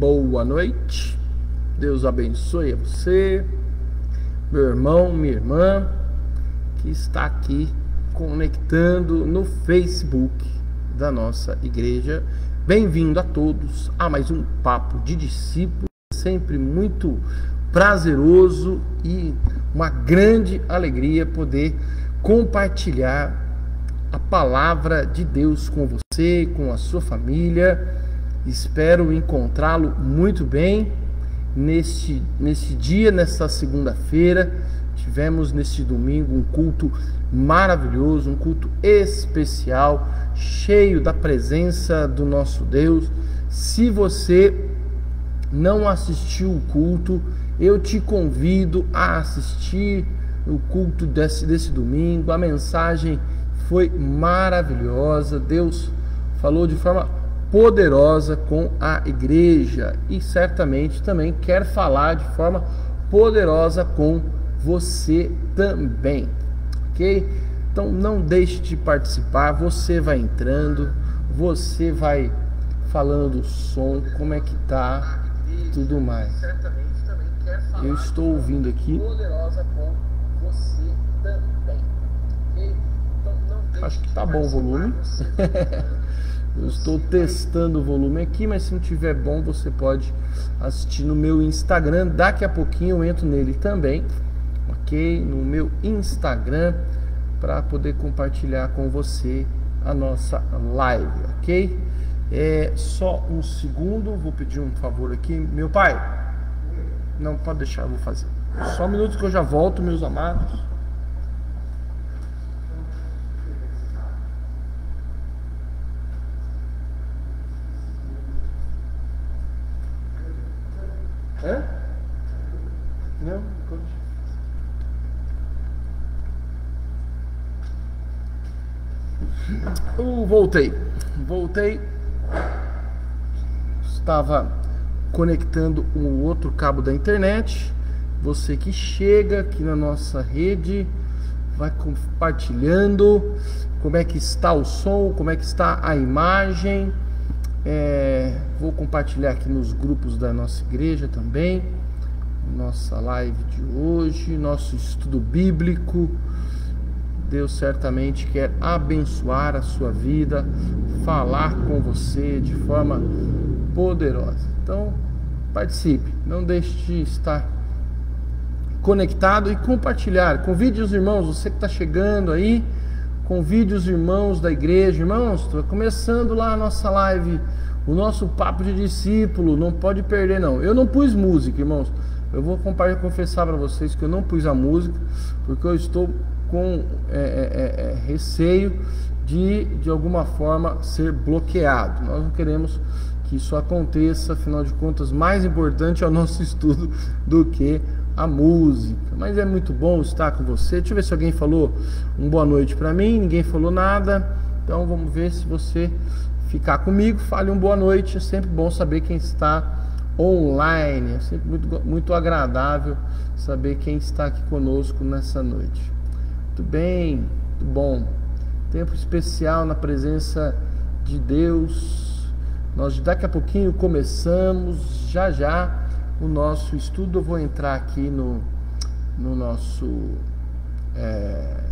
boa noite. Deus abençoe você, meu irmão, minha irmã, que está aqui conectando no Facebook da nossa igreja. Bem-vindo a todos a mais um Papo de Discípulo, sempre muito prazeroso e uma grande alegria poder compartilhar a palavra de Deus com você, com a sua família. Espero encontrá-lo muito bem neste dia, nesta segunda-feira. Tivemos neste domingo um culto maravilhoso, um culto especial, cheio da presença do nosso Deus. Se você não assistiu o culto, eu te convido a assistir o culto desse domingo. A mensagem foi maravilhosa. Deus falou de forma poderosa com a igreja e certamente também quer falar de forma poderosa com você também, ok? Então não deixe de participar. Você vai entrando, você vai falando do som, como é que tá, tudo mais. Eu estou ouvindo aqui. Acho que tá bom o volume. Eu estou testando o volume aqui, mas se não tiver bom, você pode assistir no meu Instagram. Daqui a pouquinho eu entro nele também, ok? No meu Instagram, para poder compartilhar com você a nossa live, ok? Só um segundo, vou pedir um favor aqui. Meu pai, não, pode deixar, eu vou fazer. Só um minuto que eu já volto, meus amados. Não? Voltei. Estava conectando um outro cabo da internet. Você que chega aqui na nossa rede, vai compartilhando como é que está o som, como é que está a imagem. Vou compartilhar aqui nos grupos da nossa igreja também, nossa live de hoje, nosso estudo bíblico. Deus certamente quer abençoar a sua vida, falar com você de forma poderosa. Então participe, não deixe de estar conectado e compartilhar. Convide os irmãos, você que está chegando aí, convide os irmãos da igreja. Irmãos, estou começando lá a nossa live, o nosso Papo de Discípulo, não pode perder não. Eu não pus música, irmãos. Eu vou confessar para vocês que eu não pus a música, porque eu estou com receio de alguma forma ser bloqueado. Nós não queremos que isso aconteça, afinal de contas, mais importante é o nosso estudo do que a música. Mas é muito bom estar com você. Deixa eu ver se alguém falou uma boa noite para mim. Ninguém falou nada. Então vamos ver se você ficar comigo, fale uma boa noite. É sempre bom saber quem está online. É sempre muito agradável saber quem está aqui conosco nessa noite. Muito bem, muito bom. Tempo especial na presença de Deus. Nós daqui a pouquinho começamos já o nosso estudo. Eu vou entrar aqui no nosso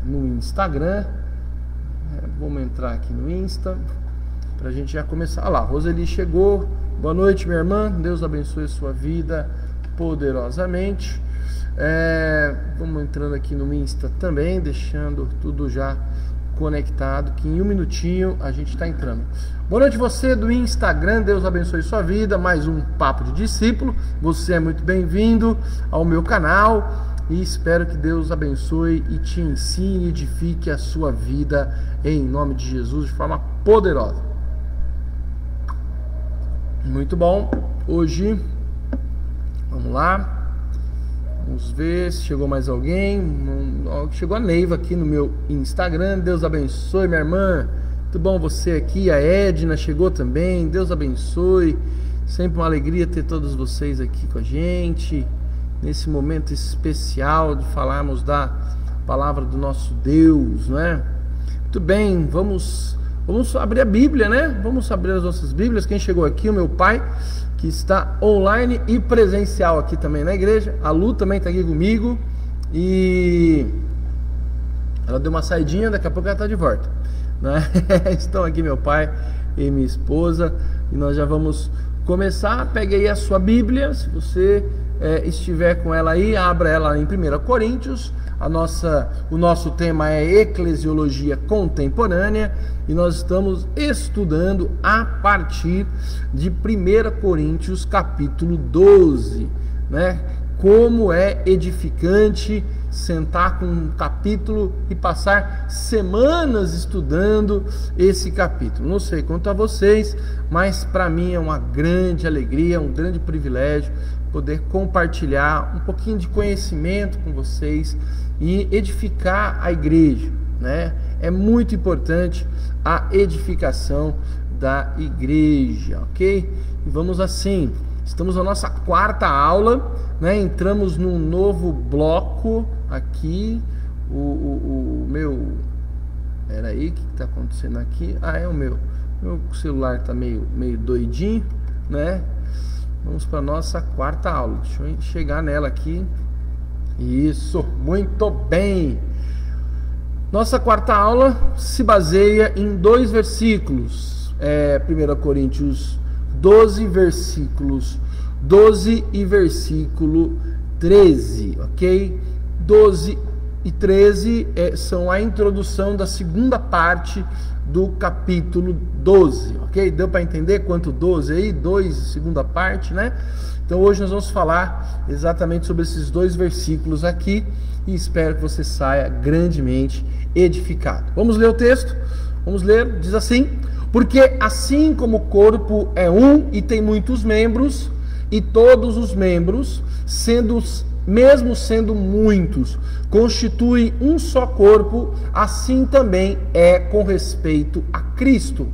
no Instagram. Vamos entrar aqui no Insta para a gente já começar. Olha lá, Roseli chegou. Boa noite, minha irmã. Deus abençoe a sua vida poderosamente. Vamos entrando aqui no Insta também, deixando tudo já conectado, que em um minutinho a gente está entrando. Boa noite você do Instagram, Deus abençoe sua vida. Mais um Papo de Discípulo. Você é muito bem-vindo ao meu canal e espero que Deus abençoe e te ensine e edifique a sua vida em nome de Jesus de forma poderosa. Muito bom. Hoje, vamos lá. Vamos ver se chegou mais alguém. Chegou a Neiva aqui no meu Instagram. Deus abençoe, minha irmã. Muito bom você aqui. A Edna chegou também. Deus abençoe. Sempre uma alegria ter todos vocês aqui com a gente nesse momento especial de falarmos da palavra do nosso Deus, não é? Muito bem, vamos Vamos abrir a Bíblia, né? Vamos abrir as nossas Bíblias. Quem chegou aqui, o meu pai, que está online e presencial aqui também na igreja. A Lu também está aqui comigo. E ela deu uma saidinha, daqui a pouco ela está de volta, né? Estão aqui meu pai e minha esposa. E nós já vamos começar. Pegue aí a sua Bíblia. Se você estiver com ela aí, abra ela em 1 Coríntios. O nosso tema é Eclesiologia Contemporânea e nós estamos estudando a partir de 1 Coríntios capítulo 12, né? Como é edificante sentar com um capítulo e passar semanas estudando esse capítulo. Não sei quanto a vocês, mas para mim é uma grande alegria, um grande privilégio poder compartilhar um pouquinho de conhecimento com vocês e edificar a igreja, né? É muito importante a edificação da igreja, ok? E vamos assim, estamos na nossa 4ª aula, né? Entramos num novo bloco aqui, o meu... Peraí, o que está acontecendo aqui? Ah, é o meu celular está meio doidinho, né? Vamos para a nossa 4ª aula. Deixa eu chegar nela aqui. Isso, muito bem. Nossa 4ª aula se baseia em 2 versículos. 1 Coríntios 12, versículos 12 e versículo 13, ok? 12 e 13 são a introdução da segunda parte do capítulo 12, ok? Deu para entender quanto 12 aí? 2, segunda parte, né? Então hoje nós vamos falar exatamente sobre esses 2 versículos aqui e espero que você saia grandemente edificado. Vamos ler o texto? Vamos ler, diz assim: porque assim como o corpo é um e tem muitos membros, e todos os membros, mesmo sendo muitos, constituem um só corpo, assim também é com respeito a Cristo.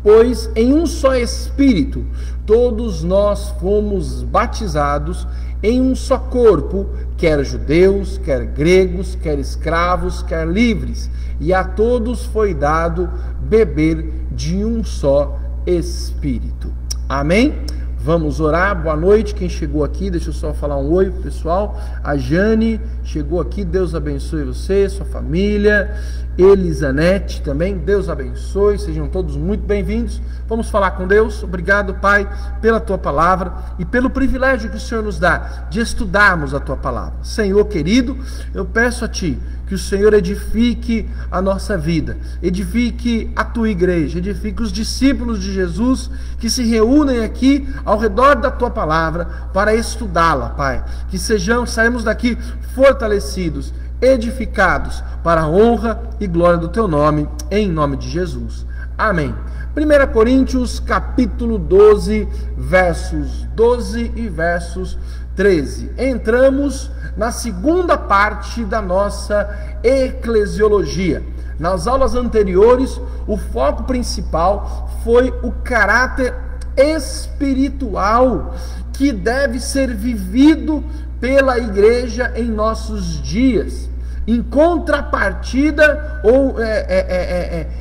Pois em um só Espírito todos nós fomos batizados em um só corpo, quer judeus, quer gregos, quer escravos, quer livres, e a todos foi dado beber de um só Espírito. Amém? Vamos orar. Boa noite, quem chegou aqui, deixa eu só falar um oi pro pessoal. A Jane chegou aqui, Deus abençoe você, sua família. Elisanete também, Deus abençoe, sejam todos muito bem-vindos. Vamos falar com Deus. Obrigado, Pai, pela Tua Palavra e pelo privilégio que o Senhor nos dá de estudarmos a Tua Palavra. Senhor querido, eu peço a Ti que o Senhor edifique a nossa vida, edifique a Tua igreja, edifique os discípulos de Jesus que se reúnem aqui ao redor da Tua Palavra para estudá-la, Pai. Que saímos daqui fortalecidos, edificados para a honra e glória do Teu nome, em nome de Jesus. Amém. 1 Coríntios capítulo 12, versos 12 e versos 13. Entramos na segunda parte da nossa eclesiologia. Nas aulas anteriores, o foco principal foi o caráter espiritual que deve ser vivido pela igreja em nossos dias. Em contrapartida, ou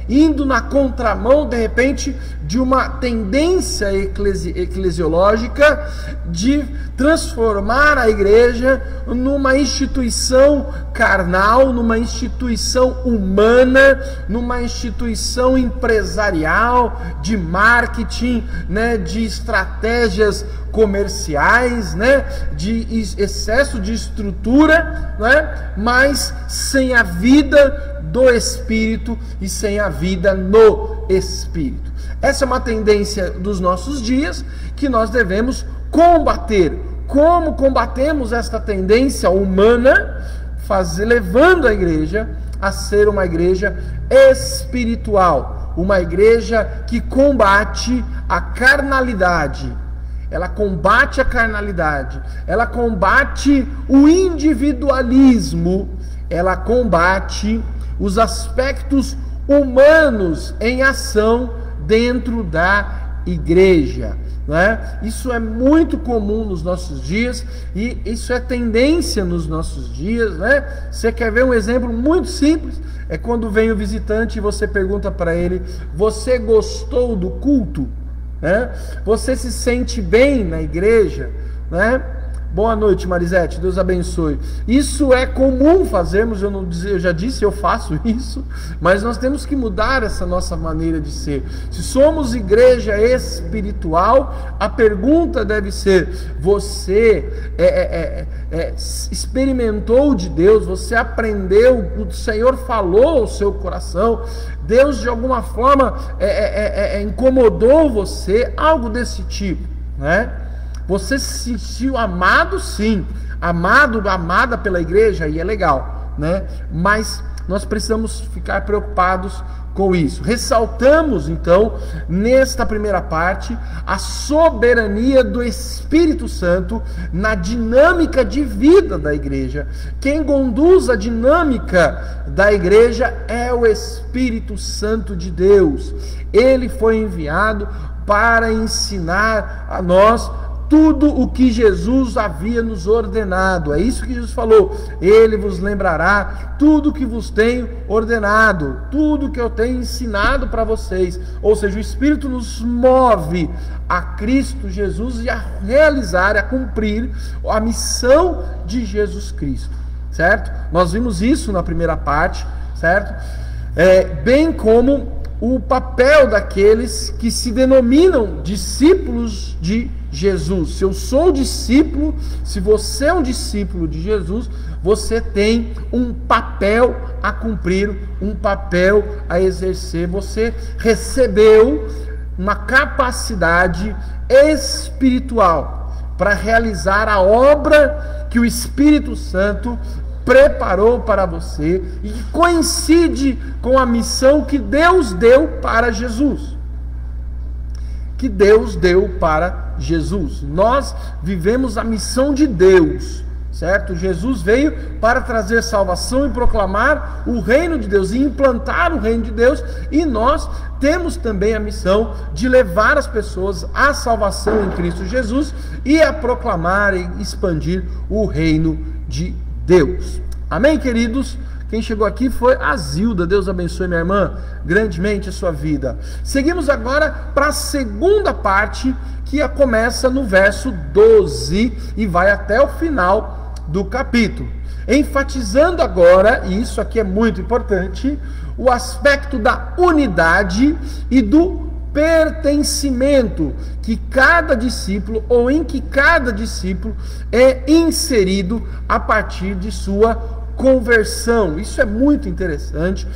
indo na contramão, de repente, de uma tendência eclesiológica de transformar a igreja numa instituição carnal, numa instituição humana, numa instituição empresarial, de marketing, né, de estratégias comerciais, né, de excesso de estrutura, né, mas sem a vida do Espírito e sem a vida no Espírito. Essa é uma tendência dos nossos dias que nós devemos combater. Como combatemos esta tendência humana? Levando a igreja a ser uma igreja espiritual, uma igreja que combate a carnalidade. Ela combate a carnalidade, ela combate o individualismo, ela combate os aspectos humanos em ação dentro da igreja, né? Isso é muito comum nos nossos dias e isso é tendência nos nossos dias, né? Você quer ver um exemplo muito simples? É quando vem o visitante e você pergunta para ele: você gostou do culto? Né? Você se sente bem na igreja? Né? Boa noite, Marisete, Deus abençoe. Isso é comum fazermos, eu já disse, eu faço isso, mas nós temos que mudar essa nossa maneira de ser. Se somos igreja espiritual, a pergunta deve ser: você experimentou de Deus? Você aprendeu? O Senhor falou ao seu coração? Deus de alguma forma incomodou você? Algo desse tipo, né? Você se sentiu amado? Sim. Amado, amada pela igreja, aí é legal, né? Mas nós precisamos ficar preocupados com isso. Ressaltamos, então, nesta primeira parte, a soberania do Espírito Santo na dinâmica de vida da igreja. Quem conduz a dinâmica da igreja é o Espírito Santo de Deus. Ele foi enviado para ensinar a nós tudo o que Jesus havia nos ordenado. É isso que Jesus falou: ele vos lembrará tudo o que vos tenho ordenado, tudo que eu tenho ensinado para vocês. Ou seja, o Espírito nos move a Cristo Jesus e a realizar, a cumprir a missão de Jesus Cristo, certo? Nós vimos isso na primeira parte, certo? Bem como o papel daqueles que se denominam discípulos de Jesus. Se eu sou discípulo, se você é um discípulo de Jesus, você tem um papel a cumprir, um papel a exercer. Você recebeu uma capacidade espiritual para realizar a obra que o Espírito Santo preparou para você e que coincide com a missão que Deus deu para Jesus. Que Deus deu para Jesus. Nós vivemos a missão de Deus, certo? Jesus veio para trazer salvação e proclamar o reino de Deus e implantar o reino de Deus, e nós temos também a missão de levar as pessoas à salvação em Cristo Jesus e a proclamar e expandir o reino de Deus. Amém, queridos? Quem chegou aqui foi a Zilda. Deus abençoe, minha irmã, grandemente a sua vida. Seguimos agora para a segunda parte, que começa no verso 12 e vai até o final do capítulo, enfatizando agora, e isso aqui é muito importante, o aspecto da unidade e do pertencimento que cada discípulo, ou em que cada discípulo é inserido a partir de sua conversão. Isso é muito interessante,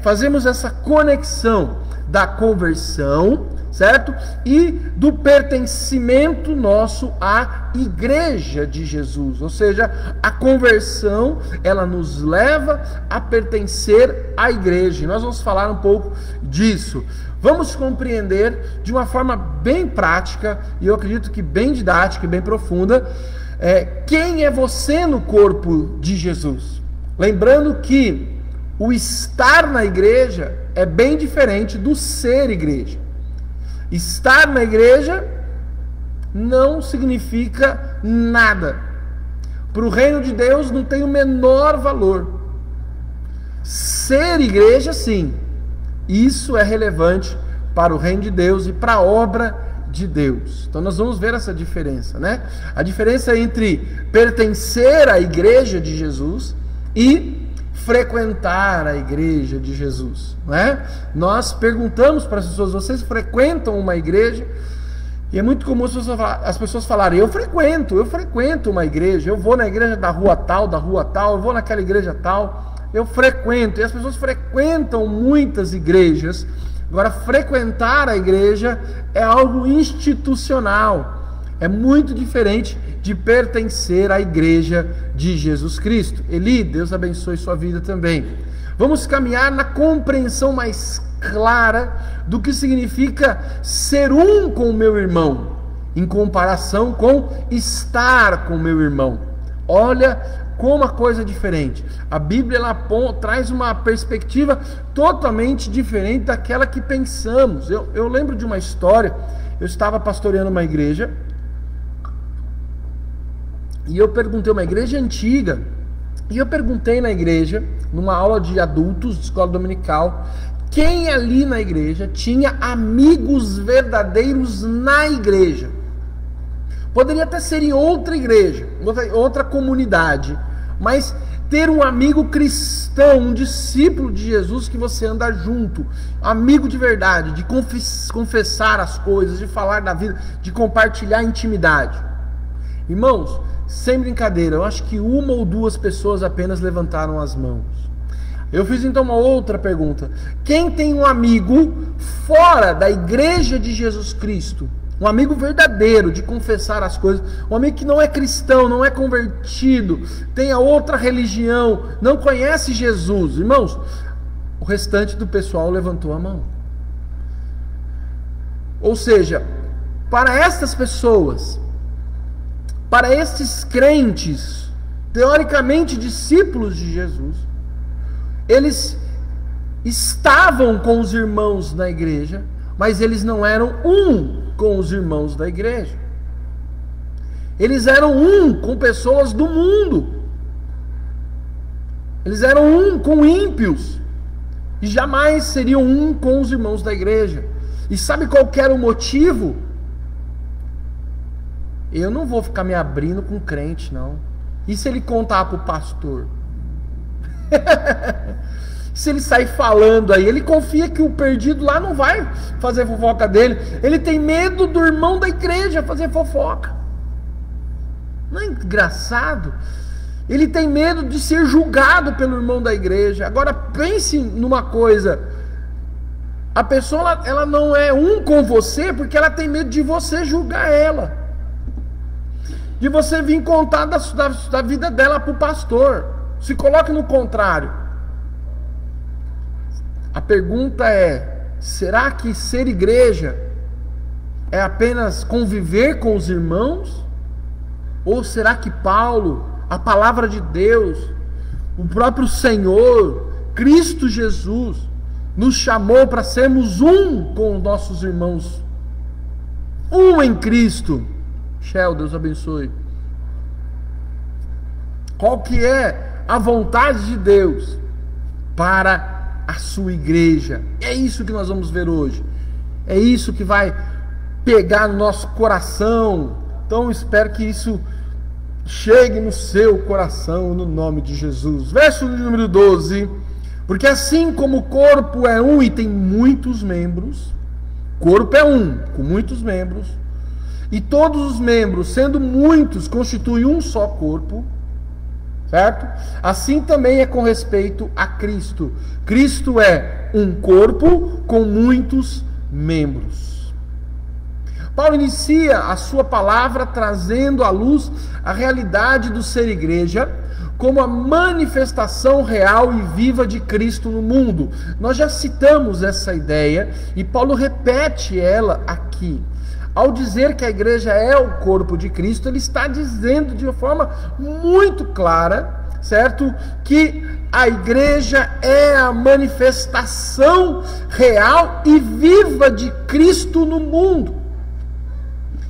fazemos essa conexão da conversão, certo? E do pertencimento nosso à igreja de Jesus. Ou seja, a conversão, ela nos leva a pertencer à igreja. E nós vamos falar um pouco disso. Vamos compreender de uma forma bem prática, e eu acredito que bem didática e bem profunda, quem é você no corpo de Jesus. Lembrando que o estar na igreja é bem diferente do ser igreja. Estar na igreja não significa nada. Para o reino de Deus não tem o menor valor. Ser igreja, sim. Isso é relevante para o reino de Deus e para a obra de Deus. Então nós vamos ver essa diferença, né? A diferença entre pertencer à igreja de Jesus e frequentar a igreja de Jesus, não é? Nós perguntamos para as pessoas: vocês frequentam uma igreja? E é muito comum as pessoas falarem: eu frequento uma igreja, eu vou na igreja da rua tal, eu vou naquela igreja tal, eu frequento. E as pessoas frequentam muitas igrejas. Agora, frequentar a igreja é algo institucional, é muito diferente de pertencer à igreja de Jesus Cristo. Eli, Deus abençoe sua vida também. Vamos caminhar na compreensão mais clara do que significa ser um com o meu irmão, em comparação com estar com o meu irmão. Olha como a coisa é diferente. A Bíblia ela traz uma perspectiva totalmente diferente daquela que pensamos. Eu lembro de uma história. Eu estava pastoreando uma igreja e eu perguntei, uma igreja antiga, e eu perguntei na igreja, numa aula de adultos, de escola dominical, quem ali na igreja tinha amigos verdadeiros na igreja. Poderia até ser em outra igreja, outra comunidade, mas ter um amigo cristão, um discípulo de Jesus que você anda junto, amigo de verdade, de confessar as coisas, de falar da vida, de compartilhar intimidade. Irmãos, sem brincadeira, eu acho que uma ou duas pessoas apenas levantaram as mãos. Eu fiz então uma outra pergunta. Quem tem um amigo fora da igreja de Jesus Cristo? Um amigo verdadeiro, de confessar as coisas. Um amigo que não é cristão, não é convertido, tem a outra religião, não conhece Jesus. Irmãos, o restante do pessoal levantou a mão. Ou seja, para estas pessoas, para estes crentes, teoricamente discípulos de Jesus, eles estavam com os irmãos na igreja, mas eles não eram um com os irmãos da igreja. Eles eram um com pessoas do mundo. Eles eram um com ímpios. E jamais seriam um com os irmãos da igreja. E sabe qual que era o motivo? Eu não vou ficar me abrindo com crente, não. E se ele contar para o pastor? Se ele sair falando aí, ele confia que o perdido lá não vai fazer fofoca dele. Ele tem medo do irmão da igreja fazer fofoca. Não é engraçado? Ele tem medo de ser julgado pelo irmão da igreja. Agora pense numa coisa. A pessoa ela não é um com você porque ela tem medo de você julgar ela. De você vir contar da vida dela para o pastor. Se coloque no contrário. A pergunta é: será que ser igreja é apenas conviver com os irmãos? Ou será que Paulo, a palavra de Deus, o próprio Senhor, Cristo Jesus, nos chamou para sermos um com os nossos irmãos? Um em Cristo. Shell, Deus abençoe. Qual que é a vontade de Deus para a sua igreja? É isso que nós vamos ver hoje. É isso que vai pegar no nosso coração. Então espero que isso chegue no seu coração, no nome de Jesus. Verso número 12. Porque assim como o corpo é um e tem muitos membros, corpo é um, com muitos membros, e todos os membros, sendo muitos, constituem um só corpo, certo? Assim também é com respeito a Cristo. Cristo é um corpo com muitos membros. Paulo inicia a sua palavra trazendo à luz a realidade do ser igreja como a manifestação real e viva de Cristo no mundo. Nós já citamos essa ideia e Paulo repete ela aqui. Ao dizer que a igreja é o corpo de Cristo, ele está dizendo de uma forma muito clara, certo? Que a igreja é a manifestação real e viva de Cristo no mundo.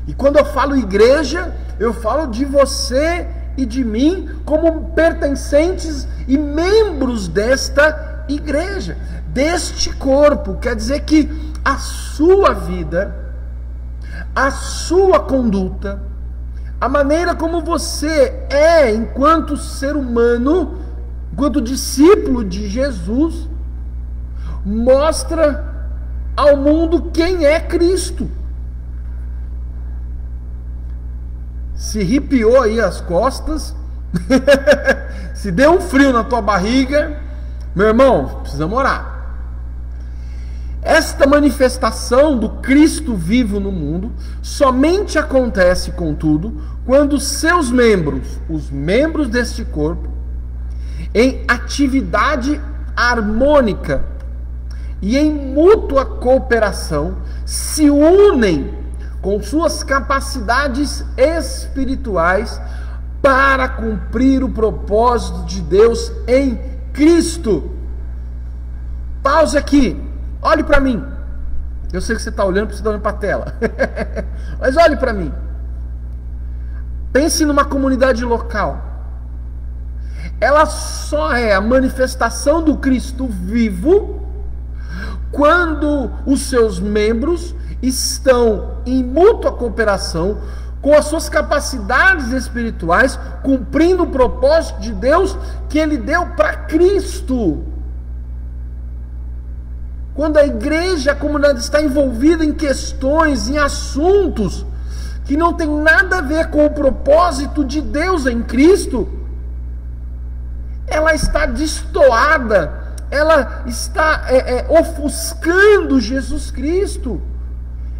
E quando eu falo igreja, eu falo de você e de mim como pertencentes e membros desta igreja, deste corpo. Quer dizer que a sua vida, a sua conduta, a maneira como você é enquanto ser humano, enquanto discípulo de Jesus, mostra ao mundo quem é Cristo. Se arrepiou aí as costas, se deu um frio na tua barriga, meu irmão, precisamos orar. Esta manifestação do Cristo vivo no mundo somente acontece, contudo, quando seus membros, os membros deste corpo, em atividade harmônica e em mútua cooperação, se unem com suas capacidades espirituais para cumprir o propósito de Deus em Cristo. Pause aqui, olhe para mim. Eu sei que você está olhando, porque você está olhando para a tela. Mas olhe para mim. Pense numa comunidade local. Ela só é a manifestação do Cristo vivo quando os seus membros estão em mútua cooperação com as suas capacidades espirituais, cumprindo o propósito de Deus que Ele deu para Cristo. Quando a igreja, a comunidade está envolvida em questões, em assuntos que não tem nada a ver com o propósito de Deus em Cristo, ela está destoada, ela está ofuscando Jesus Cristo.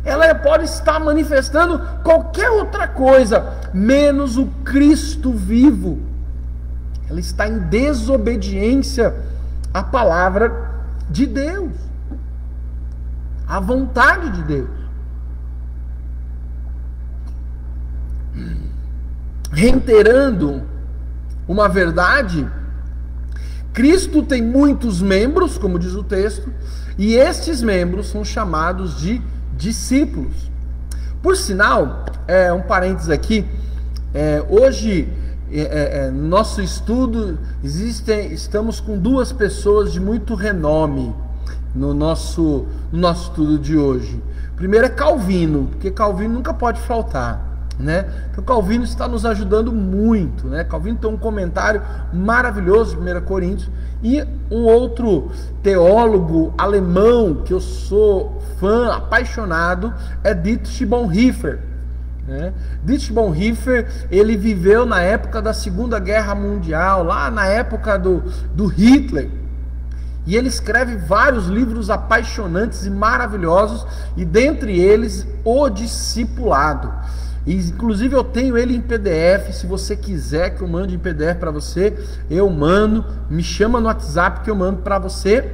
Ela pode estar manifestando qualquer outra coisa, menos o Cristo vivo. Ela está em desobediência à palavra de Deus, à vontade de Deus. Reiterando uma verdade, Cristo tem muitos membros, como diz o texto, e estes membros são chamados de discípulos. Por sinal, um parênteses aqui, hoje no nosso estudo estamos com duas pessoas de muito renome no nosso estudo de hoje. Primeiro é Calvino, porque Calvino nunca pode faltar, né? Então Calvino está nos ajudando muito, né? Calvino tem um comentário maravilhoso de 1 Coríntios, e um outro teólogo alemão que eu sou fã, apaixonado, é Dietrich Bonhoeffer, né? Dietrich Bonhoeffer, ele viveu na época da Segunda Guerra Mundial, lá na época do Hitler, e ele escreve vários livros apaixonantes e maravilhosos, e dentre eles O Discipulado. Inclusive eu tenho ele em PDF, se você quiser que eu mande em PDF para você, eu mando, me chama no WhatsApp que eu mando para você,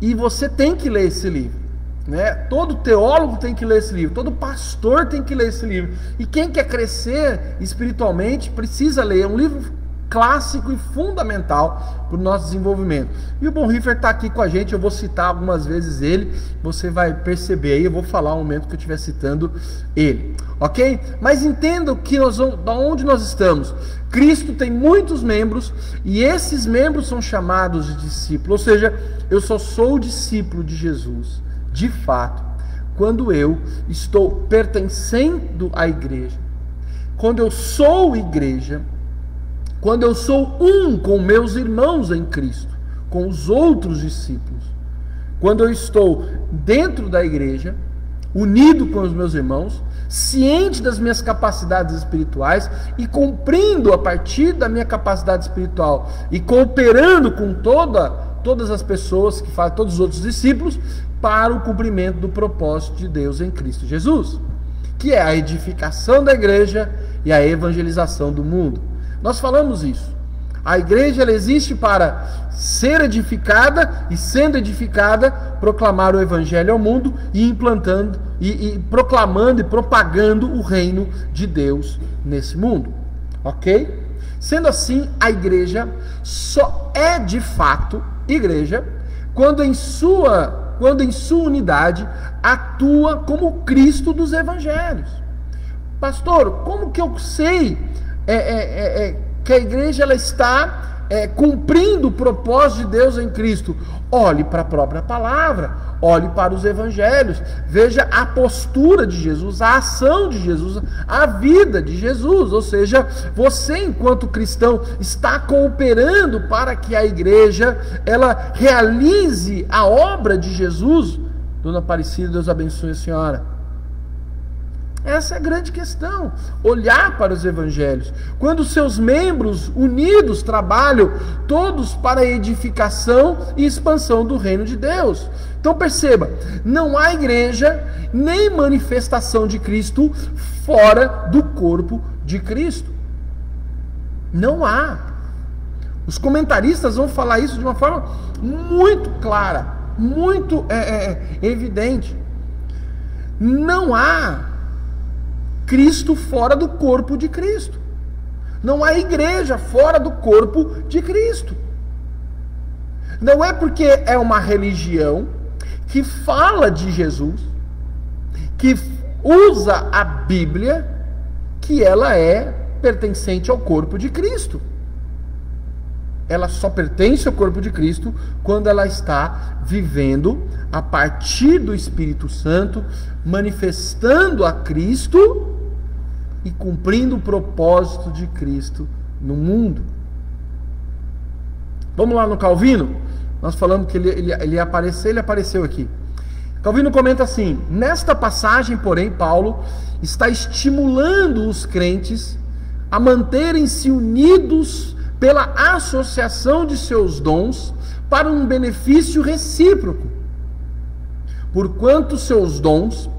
e você tem que ler esse livro, né? Todo teólogo tem que ler esse livro, todo pastor tem que ler esse livro, e quem quer crescer espiritualmente precisa ler, é um livro clássico e fundamental para o nosso desenvolvimento. E o Bonhoeffer está aqui com a gente, eu vou citar algumas vezes ele, você vai perceber aí, eu vou falar o momento que eu estiver citando ele, ok? Mas entenda que da onde nós estamos. Cristo tem muitos membros, e esses membros são chamados de discípulos, ou seja, eu só sou discípulo de Jesus, de fato, quando eu estou pertencendo à igreja, quando eu sou igreja, quando eu sou um com meus irmãos em Cristo, com os outros discípulos, quando eu estou dentro da igreja, unido com os meus irmãos, ciente das minhas capacidades espirituais e cumprindo a partir da minha capacidade espiritual e cooperando com todas as pessoas que fazem, todos os outros discípulos, para o cumprimento do propósito de Deus em Cristo Jesus, que é a edificação da igreja e a evangelização do mundo. Nós falamos isso. A igreja ela existe para ser edificada e, sendo edificada, proclamar o evangelho ao mundo e implantando e proclamando e propagando o reino de Deus nesse mundo. Ok? Sendo assim, a igreja só é de fato igreja quando em sua unidade atua como Cristo dos evangelhos. Pastor, como que eu sei que a igreja ela está cumprindo o propósito de Deus em Cristo? Olhe para a própria palavra, olhe para os evangelhos, veja a postura de Jesus, a ação de Jesus, a vida de Jesus. Ou seja, você enquanto cristão está cooperando para que a igreja ela realize a obra de Jesus. Dona Aparecida, Deus abençoe a senhora. Essa é a grande questão, olhar para os evangelhos. Quando seus membros unidos trabalham todos para a edificação e expansão do reino de Deus. Então perceba, não há igreja nem manifestação de Cristo fora do corpo de Cristo. Não há. Os comentaristas vão falar isso de uma forma muito clara, muito evidente. Não há Cristo fora do corpo de Cristo. Não há igreja fora do corpo de Cristo. Não é porque é uma religião que fala de Jesus, que usa a Bíblia, que ela é pertencente ao corpo de Cristo. Ela só pertence ao corpo de Cristo quando ela está vivendo a partir do Espírito Santo, manifestando a Cristo e cumprindo o propósito de Cristo no mundo. Vamos lá no Calvino? Nós falamos que ele ia aparecer, ele apareceu aqui. Calvino comenta assim: nesta passagem, porém, Paulo está estimulando os crentes a manterem-se unidos pela associação de seus dons para um benefício recíproco, porquanto seus dons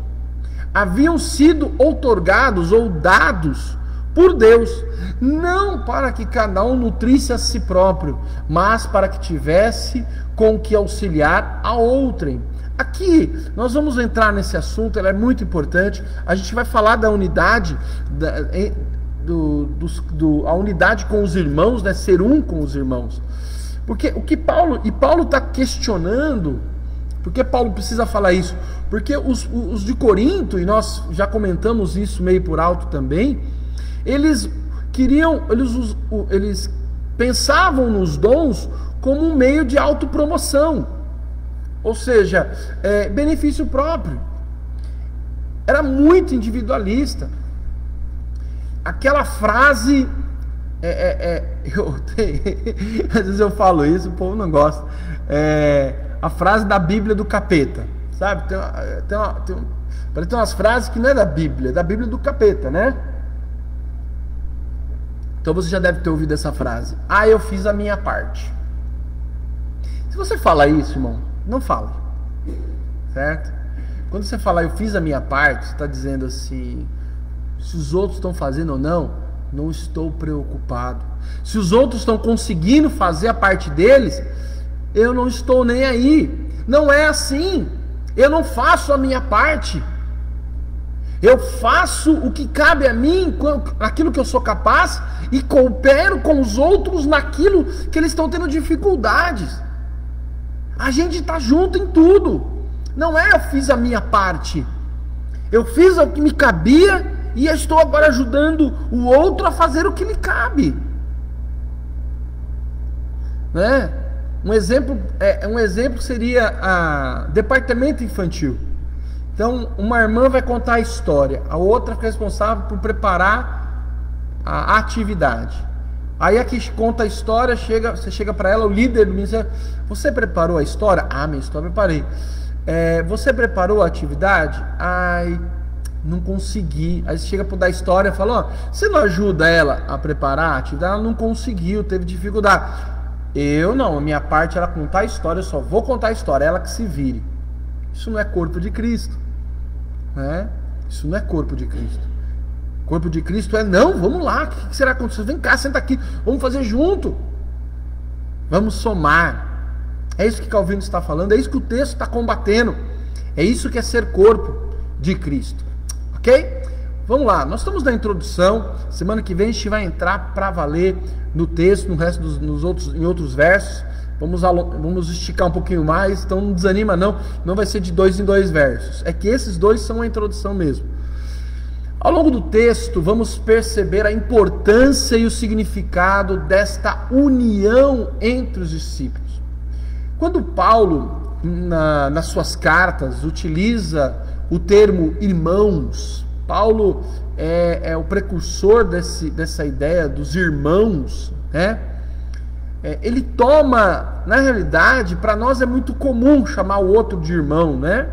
haviam sido outorgados ou dados por Deus, não para que cada um nutrisse a si próprio, mas para que tivesse com que auxiliar a outrem. Aqui nós vamos entrar nesse assunto, ele é muito importante. A gente vai falar da unidade, a unidade com os irmãos, né? Ser um com os irmãos. Porque o que Paulo está questionando, porque Paulo precisa falar isso? Porque os de Corinto, e nós já comentamos isso meio por alto também, eles pensavam nos dons como um meio de autopromoção, ou seja, benefício próprio. Era muito individualista. Aquela frase, às vezes eu falo isso, o povo não gosta, a frase da Bíblia do capeta, sabe? Tem umas frases que não é da Bíblia, é da Bíblia do capeta, né? Então você já deve ter ouvido essa frase: ah, eu fiz a minha parte. Se você fala isso, irmão, não fala, certo? Quando você fala eu fiz a minha parte, você está dizendo assim: se os outros estão fazendo ou não, não estou preocupado. Se os outros estão conseguindo fazer a parte deles, eu não estou nem aí. Não é assim. Eu não faço a minha parte. Eu faço o que cabe a mim, naquilo que eu sou capaz, e coopero com os outros naquilo que eles estão tendo dificuldades. A gente está junto em tudo. Não é eu fiz a minha parte. Eu fiz o que me cabia e estou agora ajudando o outro a fazer o que lhe cabe. Né? Um exemplo seria departamento infantil. Então, uma irmã vai contar a história, a outra fica responsável por preparar a atividade. Aí a que conta a história, você chega para ela, o líder do ministério: você preparou a história? Ah, minha história eu preparei. Você preparou a atividade? Ai, não consegui. Aí você chega para dar a história e fala: ó, você não ajuda ela a preparar a atividade? Ela não conseguiu, teve dificuldade. Eu não, a minha parte era contar a história, eu só vou contar a história, ela que se vire. Isso não é corpo de Cristo. Né? Isso não é corpo de Cristo. Corpo de Cristo não, vamos lá, o que será acontecer? Vem cá, senta aqui, vamos fazer junto, vamos somar. É isso que Calvino está falando, é isso que o texto está combatendo, é isso que é ser corpo de Cristo, ok? Vamos lá, nós estamos na introdução. Semana que vem a gente vai entrar para valer no texto, no resto em outros versos. Vamos esticar um pouquinho mais, então não desanima não vai ser de 2 em 2 versos, é que esses dois são a introdução mesmo. Ao longo do texto vamos perceber a importância e o significado desta união entre os discípulos. Quando Paulo, nas suas cartas, utiliza o termo irmãos, Paulo é o precursor dessa ideia dos irmãos, né? Ele toma, na realidade, para nós é muito comum chamar o outro de irmão, né?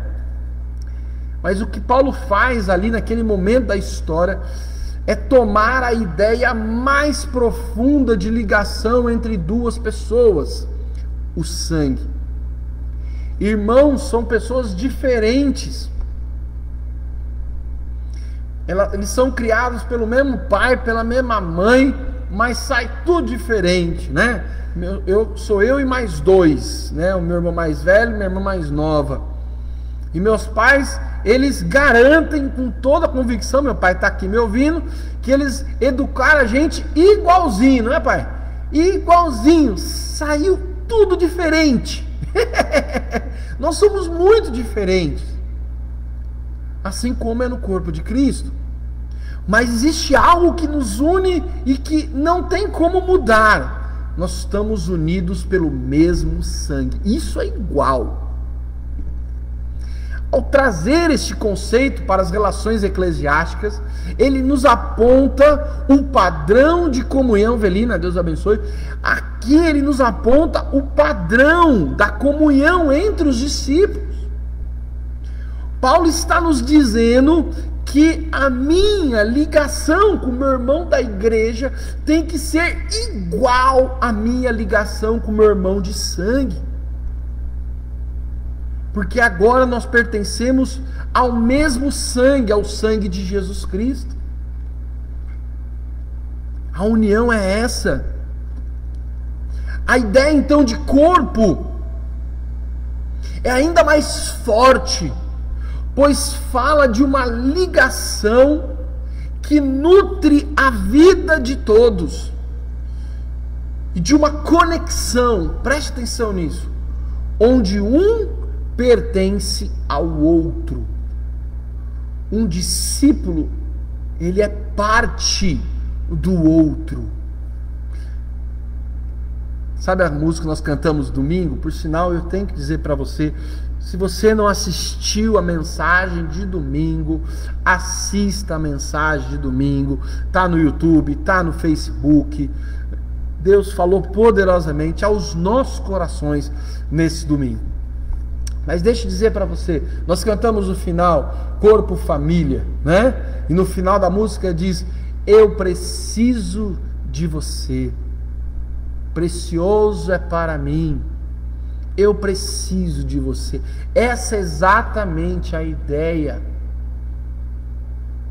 Mas o que Paulo faz ali naquele momento da história é tomar a ideia mais profunda de ligação entre duas pessoas: o sangue. Irmãos são pessoas diferentes. Eles são criados pelo mesmo pai, pela mesma mãe, mas sai tudo diferente, né? Sou eu e mais 2, né? O meu irmão mais velho e minha irmã mais nova. E meus pais Eles garantem com toda a convicção, meu pai está aqui me ouvindo, que eles educaram a gente igualzinho, não é, pai? Igualzinho, saiu tudo diferente. Nós somos muito diferentes, assim como é no corpo de Cristo. Mas existe algo que nos une e que não tem como mudar. Nós estamos unidos pelo mesmo sangue. Isso é igual. Ao trazer este conceito para as relações eclesiásticas, ele nos aponta um padrão de comunhão. Velina, Deus abençoe. Aqui ele nos aponta o padrão da comunhão entre os discípulos. Paulo está nos dizendo que a minha ligação com o meu irmão da igreja tem que ser igual à minha ligação com o meu irmão de sangue. Porque agora nós pertencemos ao mesmo sangue, ao sangue de Jesus Cristo. A união é essa. A ideia então de corpo é ainda mais forte, pois fala de uma ligação que nutre a vida de todos, e de uma conexão, preste atenção nisso, onde um pertence ao outro. Um discípulo, ele é parte do outro. Sabe a música que nós cantamos domingo? Por sinal, eu tenho que dizer para você, se você não assistiu a mensagem de domingo, assista a mensagem de domingo. Está no YouTube, está no Facebook. Deus falou poderosamente aos nossos corações nesse domingo. Mas deixa eu dizer para você, nós cantamos no final, corpo, família, né? E no final da música diz, eu preciso de você, precioso é para mim, eu preciso de você. Essa é exatamente a ideia.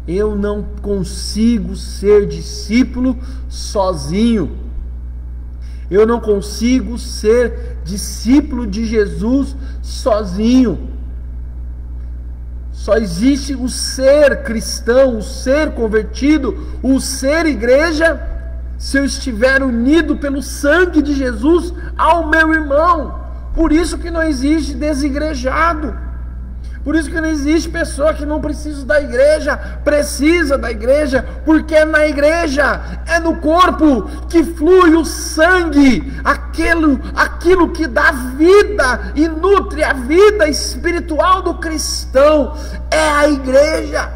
Eu não consigo ser discípulo sozinho. Eu não consigo ser discípulo de Jesus sozinho. Só existe o ser cristão, o ser convertido, o ser igreja, se eu estiver unido pelo sangue de Jesus ao meu irmão. Por isso que não existe desigrejado. Por isso que não existe pessoa que não precisa da igreja, precisa da igreja, porque é na igreja, é no corpo que flui o sangue, aquilo que dá vida e nutre a vida espiritual do cristão, é a igreja,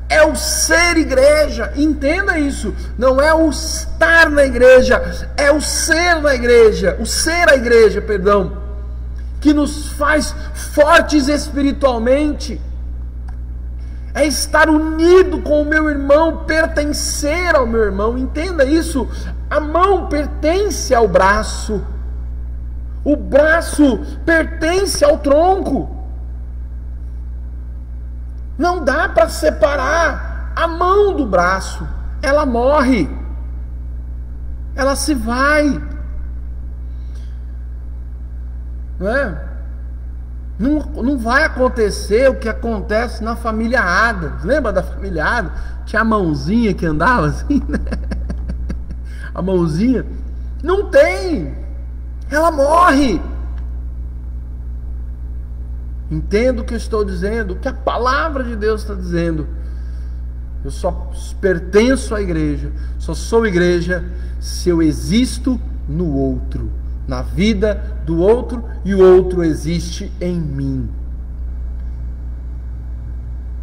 é o ser igreja. Entenda isso, não é o estar na igreja, é o ser na igreja, o ser a igreja, perdão, que nos faz fortes espiritualmente, é estar unido com o meu irmão, pertencer ao meu irmão. Entenda isso, a mão pertence ao braço, o braço pertence ao tronco, não dá para separar a mão do braço, ela morre, ela se vai. Não vai acontecer o que acontece na família Adams. Lembra da família Adams? Tinha a mãozinha que andava assim, né? A mãozinha. Não tem. Ela morre. Entendo o que eu estou dizendo, o que a palavra de Deus está dizendo. Eu só pertenço à igreja, só sou igreja se eu existo no outro, na vida do outro, e o outro existe em mim.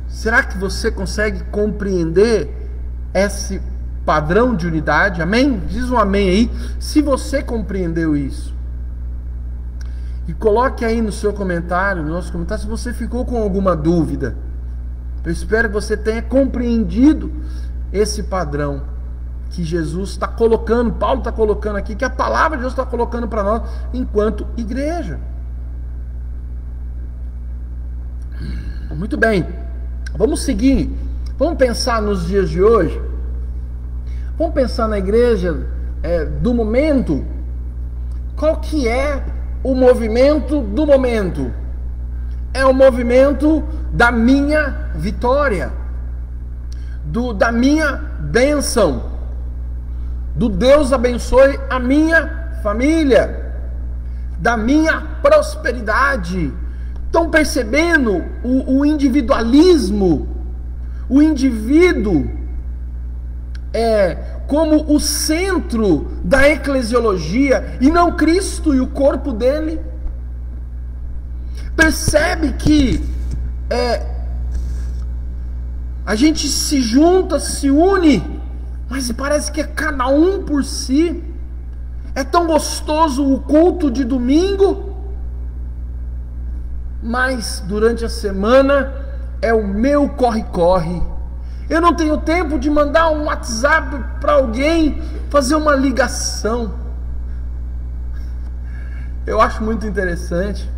Será que você consegue compreender esse padrão de unidade? Amém? Diz um amém aí, se você compreendeu isso. E coloque aí no seu comentário, no nosso comentário, se você ficou com alguma dúvida. Eu espero que você tenha compreendido esse padrão que Jesus está colocando, Paulo está colocando aqui, que a palavra de Deus está colocando para nós enquanto igreja. Muito bem, vamos seguir, vamos pensar nos dias de hoje, vamos pensar na igreja do momento. Qual que é o movimento do momento? é o movimento da minha vitória, da minha bênção, do Deus abençoe a minha família, da minha prosperidade. Estão percebendo o individualismo? O indivíduo como o centro da eclesiologia e não Cristo e o corpo dele. Percebe que a gente se junta, se une, mas parece que é cada um por si. É tão gostoso o culto de domingo, mas durante a semana é o meu corre-corre. Eu não tenho tempo de mandar um WhatsApp para alguém, fazer uma ligação. Eu acho muito interessante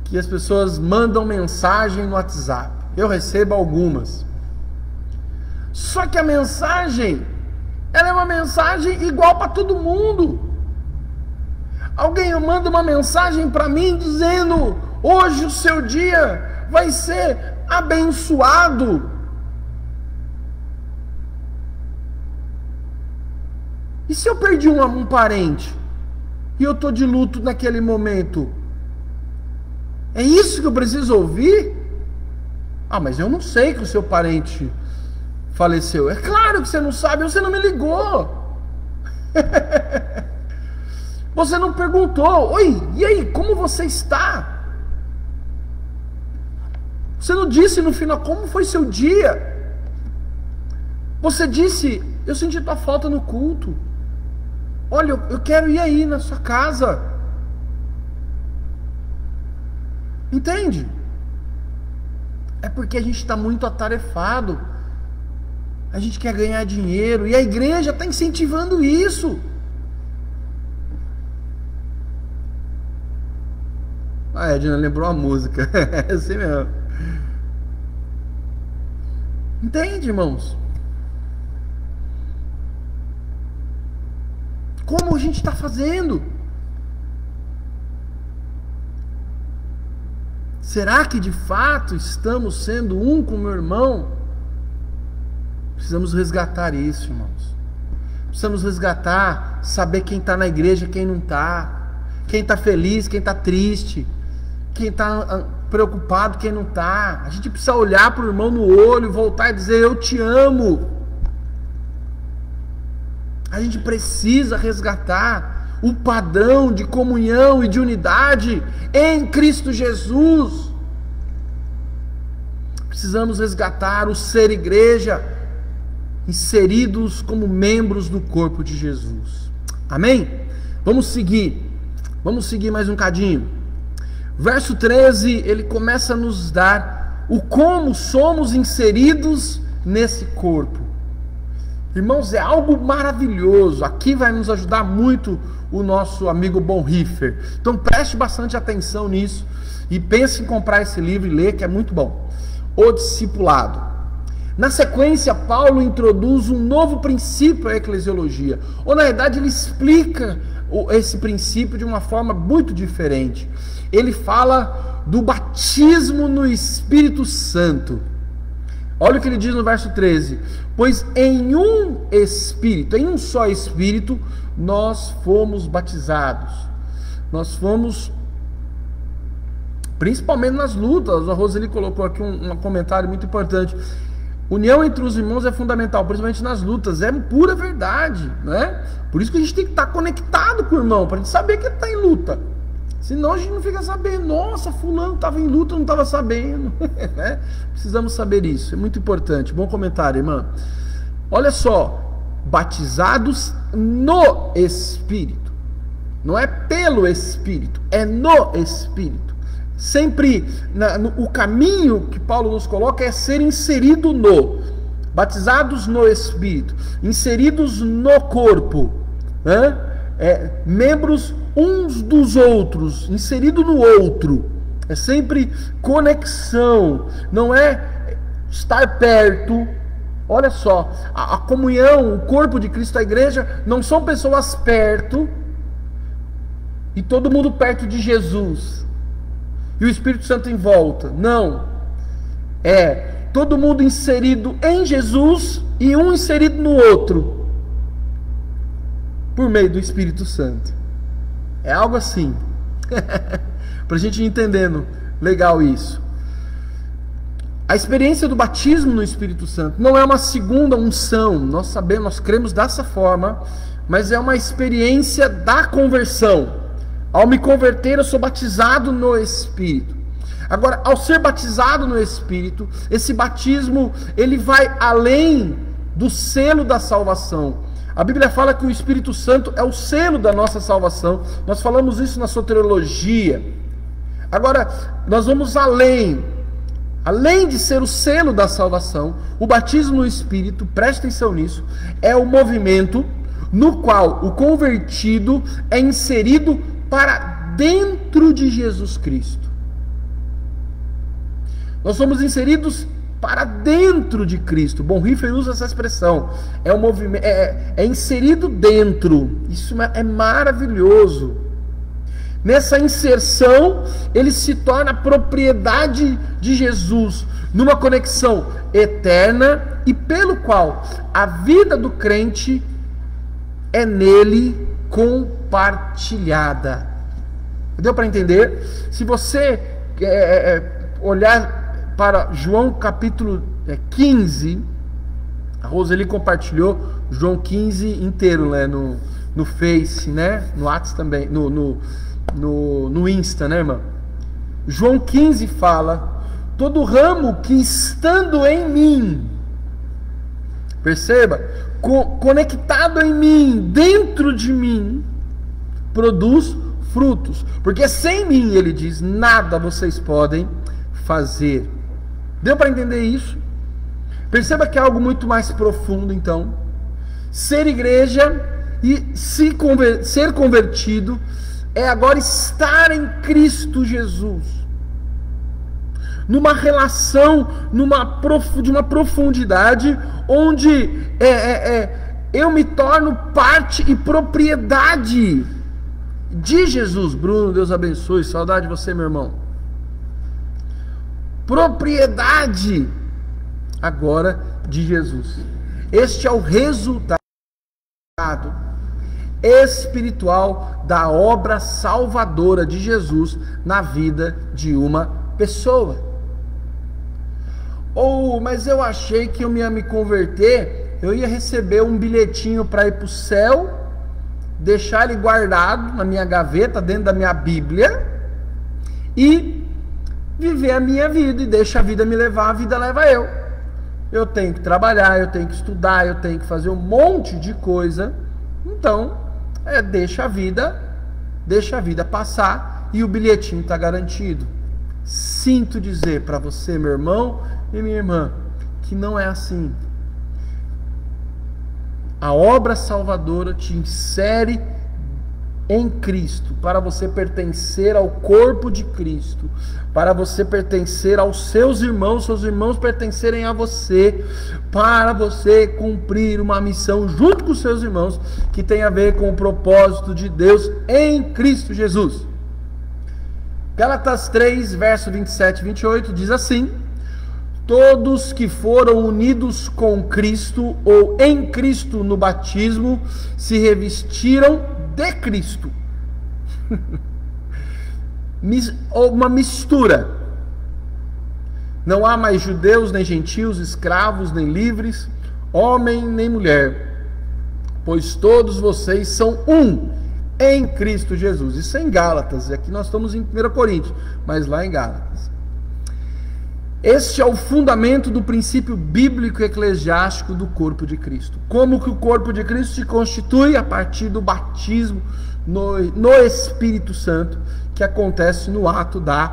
que as pessoas mandam mensagem no WhatsApp. Eu recebo algumas. Só que a mensagem, ela é uma mensagem igual para todo mundo. Alguém manda uma mensagem para mim dizendo: hoje o seu dia vai ser abençoado. E se eu perdi um parente e eu estou de luto naquele momento? É isso que eu preciso ouvir? Ah, mas eu não sei que o seu parente faleceu. É claro que você não sabe, você não me ligou. Você não perguntou: oi, e aí, como você está? Você não disse no final como foi seu dia. Você disse: eu senti tua falta no culto. Olha, eu quero ir aí na sua casa. Entende? É porque a gente está muito atarefado. A gente quer ganhar dinheiro. E a igreja está incentivando isso. Ah, Edna lembrou a música. É assim mesmo. Entende, irmãos? Como a gente está fazendo? Será que de fato estamos sendo um com o meu irmão? Precisamos resgatar isso, irmãos. Precisamos resgatar, saber quem está na igreja, quem não está, quem está feliz, quem está triste, quem está preocupado, quem não está. A gente precisa olhar para o irmão no olho, voltar e dizer: eu te amo. A gente precisa resgatar o padrão de comunhão e de unidade em Cristo Jesus. Precisamos resgatar o ser igreja, inseridos como membros do corpo de Jesus. Amém? Vamos seguir mais um cadinho. Verso 13, ele começa a nos dar o como somos inseridos nesse corpo. Irmãos, é algo maravilhoso. Aqui vai nos ajudar muito o nosso amigo Bonhoeffer. Então preste bastante atenção nisso e pense em comprar esse livro e ler, que é muito bom. O Discipulado. Na sequência, Paulo introduz um novo princípio à eclesiologia. Ou na verdade ele explica esse princípio de uma forma muito diferente. Ele fala do batismo no Espírito Santo. Olha o que ele diz no verso 13: pois em um Espírito, em um só Espírito, nós fomos batizados. Nós fomos, principalmente nas lutas. A Roseli colocou aqui um comentário muito importante. União entre os irmãos é fundamental, principalmente nas lutas. É pura verdade, né? Por isso que a gente tem que estar conectado com o irmão, para a gente saber que ele está em luta. Senão a gente não fica sabendo: nossa, fulano estava em luta, não estava sabendo. Precisamos saber isso, é muito importante. Bom comentário, irmã. Olha só: batizados no Espírito. Não é pelo Espírito, é no Espírito. Sempre o caminho que Paulo nos coloca é ser inserido no. Batizados no Espírito, inseridos no corpo, né? Membros uns dos outros, inserido no outro. É sempre conexão, não é estar perto. Olha só, a comunhão, o corpo de Cristo, a igreja, não são pessoas perto e todo mundo perto de Jesus. e o Espírito Santo em volta. Não. É todo mundo inserido em Jesus e um inserido no outro, por meio do Espírito Santo. É algo assim. Para a gente ir entendendo legal isso. A experiência do batismo no Espírito Santo não é uma segunda unção. Nós sabemos, nós cremos dessa forma, mas é uma experiência da conversão. Ao me converter, eu sou batizado no Espírito. Agora, ao ser batizado no Espírito, esse batismo, ele vai além do selo da salvação. A Bíblia fala que o Espírito Santo é o selo da nossa salvação. Nós falamos isso na soteriologia. Agora, nós vamos além. Além de ser o selo da salvação, o batismo no Espírito, preste atenção nisso, é o movimento no qual o convertido é inserido para dentro de Jesus Cristo. Nós somos inseridos para dentro de Cristo. Bonhoeffer usa essa expressão. É um movimento, é inserido dentro. Isso é maravilhoso. Nessa inserção, ele se torna propriedade de Jesus, numa conexão eterna e pelo qual a vida do crente é nele compartilhada. Deu para entender? Se você olhar para João capítulo 15, a Roseli compartilhou João 15 inteiro, né, no Face, né, no WhatsApp também, no Insta, né, irmã? João 15 fala: todo ramo que estando em mim, perceba, conectado em mim, dentro de mim, produz frutos, porque sem mim, ele diz, nada vocês podem fazer. Deu para entender isso? Perceba que é algo muito mais profundo, então. Ser igreja e ser convertido é agora estar em Cristo Jesus, numa relação, de uma profundidade, onde eu me torno parte e propriedade de Jesus. Bruno, Deus abençoe, saudade de você, meu irmão. Propriedade agora de Jesus. Este é o resultado espiritual da obra salvadora de Jesus na vida de uma pessoa. Mas eu achei que eu ia me converter, eu ia receber um bilhetinho para ir para o céu, deixar ele guardado na minha gaveta, dentro da minha Bíblia, e viver a minha vida, e deixa a vida me levar, a vida leva eu. Eu tenho que trabalhar, eu tenho que estudar, eu tenho que fazer um monte de coisa. Então, deixa a vida passar, e o bilhetinho está garantido. Sinto dizer para você, meu irmão e minha irmã, que não é assim. A obra salvadora te insere em Cristo, para você pertencer ao corpo de Cristo, para você pertencer aos seus irmãos pertencerem a você, para você cumprir uma missão junto com os seus irmãos, que tem a ver com o propósito de Deus em Cristo Jesus. Gálatas 3, verso 27 e 28 diz assim: todos que foram unidos com Cristo ou em Cristo no batismo se revestiram de Cristo. Uma mistura. Não há mais judeus nem gentios, escravos nem livres, homem nem mulher, pois todos vocês são um em Cristo Jesus. Isso é em Gálatas, e aqui nós estamos em 1 Coríntios, mas lá em Gálatas. Este é o fundamento do princípio bíblico e eclesiástico do corpo de Cristo. Como que o corpo de Cristo se constitui? A partir do batismo no Espírito Santo, que acontece no ato da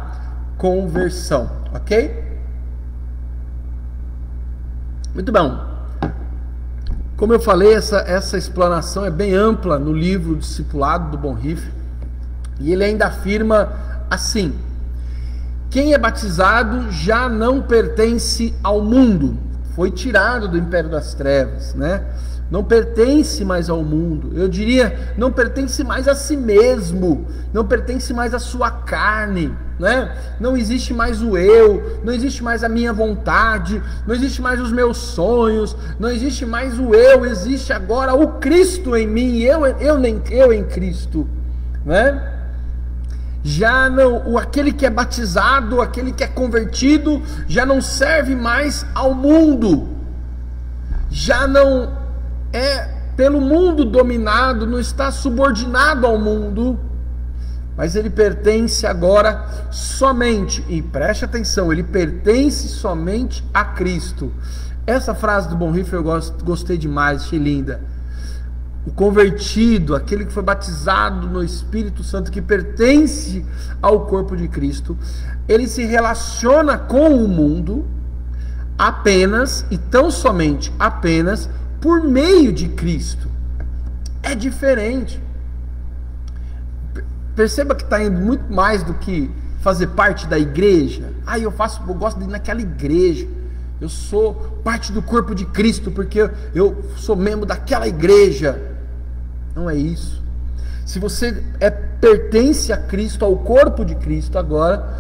conversão. Ok? Muito bom. Como eu falei, essa explanação é bem ampla no livro Discipulado do Bonhoeffer, e ele ainda afirma assim: quem é batizado já não pertence ao mundo, foi tirado do império das trevas, né? Não pertence mais ao mundo. Eu diria, não pertence mais a si mesmo, não pertence mais à sua carne, né? Não existe mais o eu, não existe mais a minha vontade, não existe mais os meus sonhos, não existe mais o eu, existe agora o Cristo em mim, eu em Cristo, né? Já não, aquele que é batizado, aquele que é convertido, já não serve mais ao mundo, já não é pelo mundo dominado, não está subordinado ao mundo, mas ele pertence agora somente, e preste atenção, ele pertence somente a Cristo. Essa frase do Bonhoeffer eu gostei demais, achei linda. O convertido, aquele que foi batizado no Espírito Santo, que pertence ao corpo de Cristo, ele se relaciona com o mundo apenas, e tão somente apenas, por meio de Cristo. É diferente. Perceba que está indo muito mais do que fazer parte da igreja. Eu gosto de ir naquela igreja, eu sou parte do corpo de Cristo porque eu sou membro daquela igreja. Não é isso. Se você pertence a Cristo, ao corpo de Cristo agora,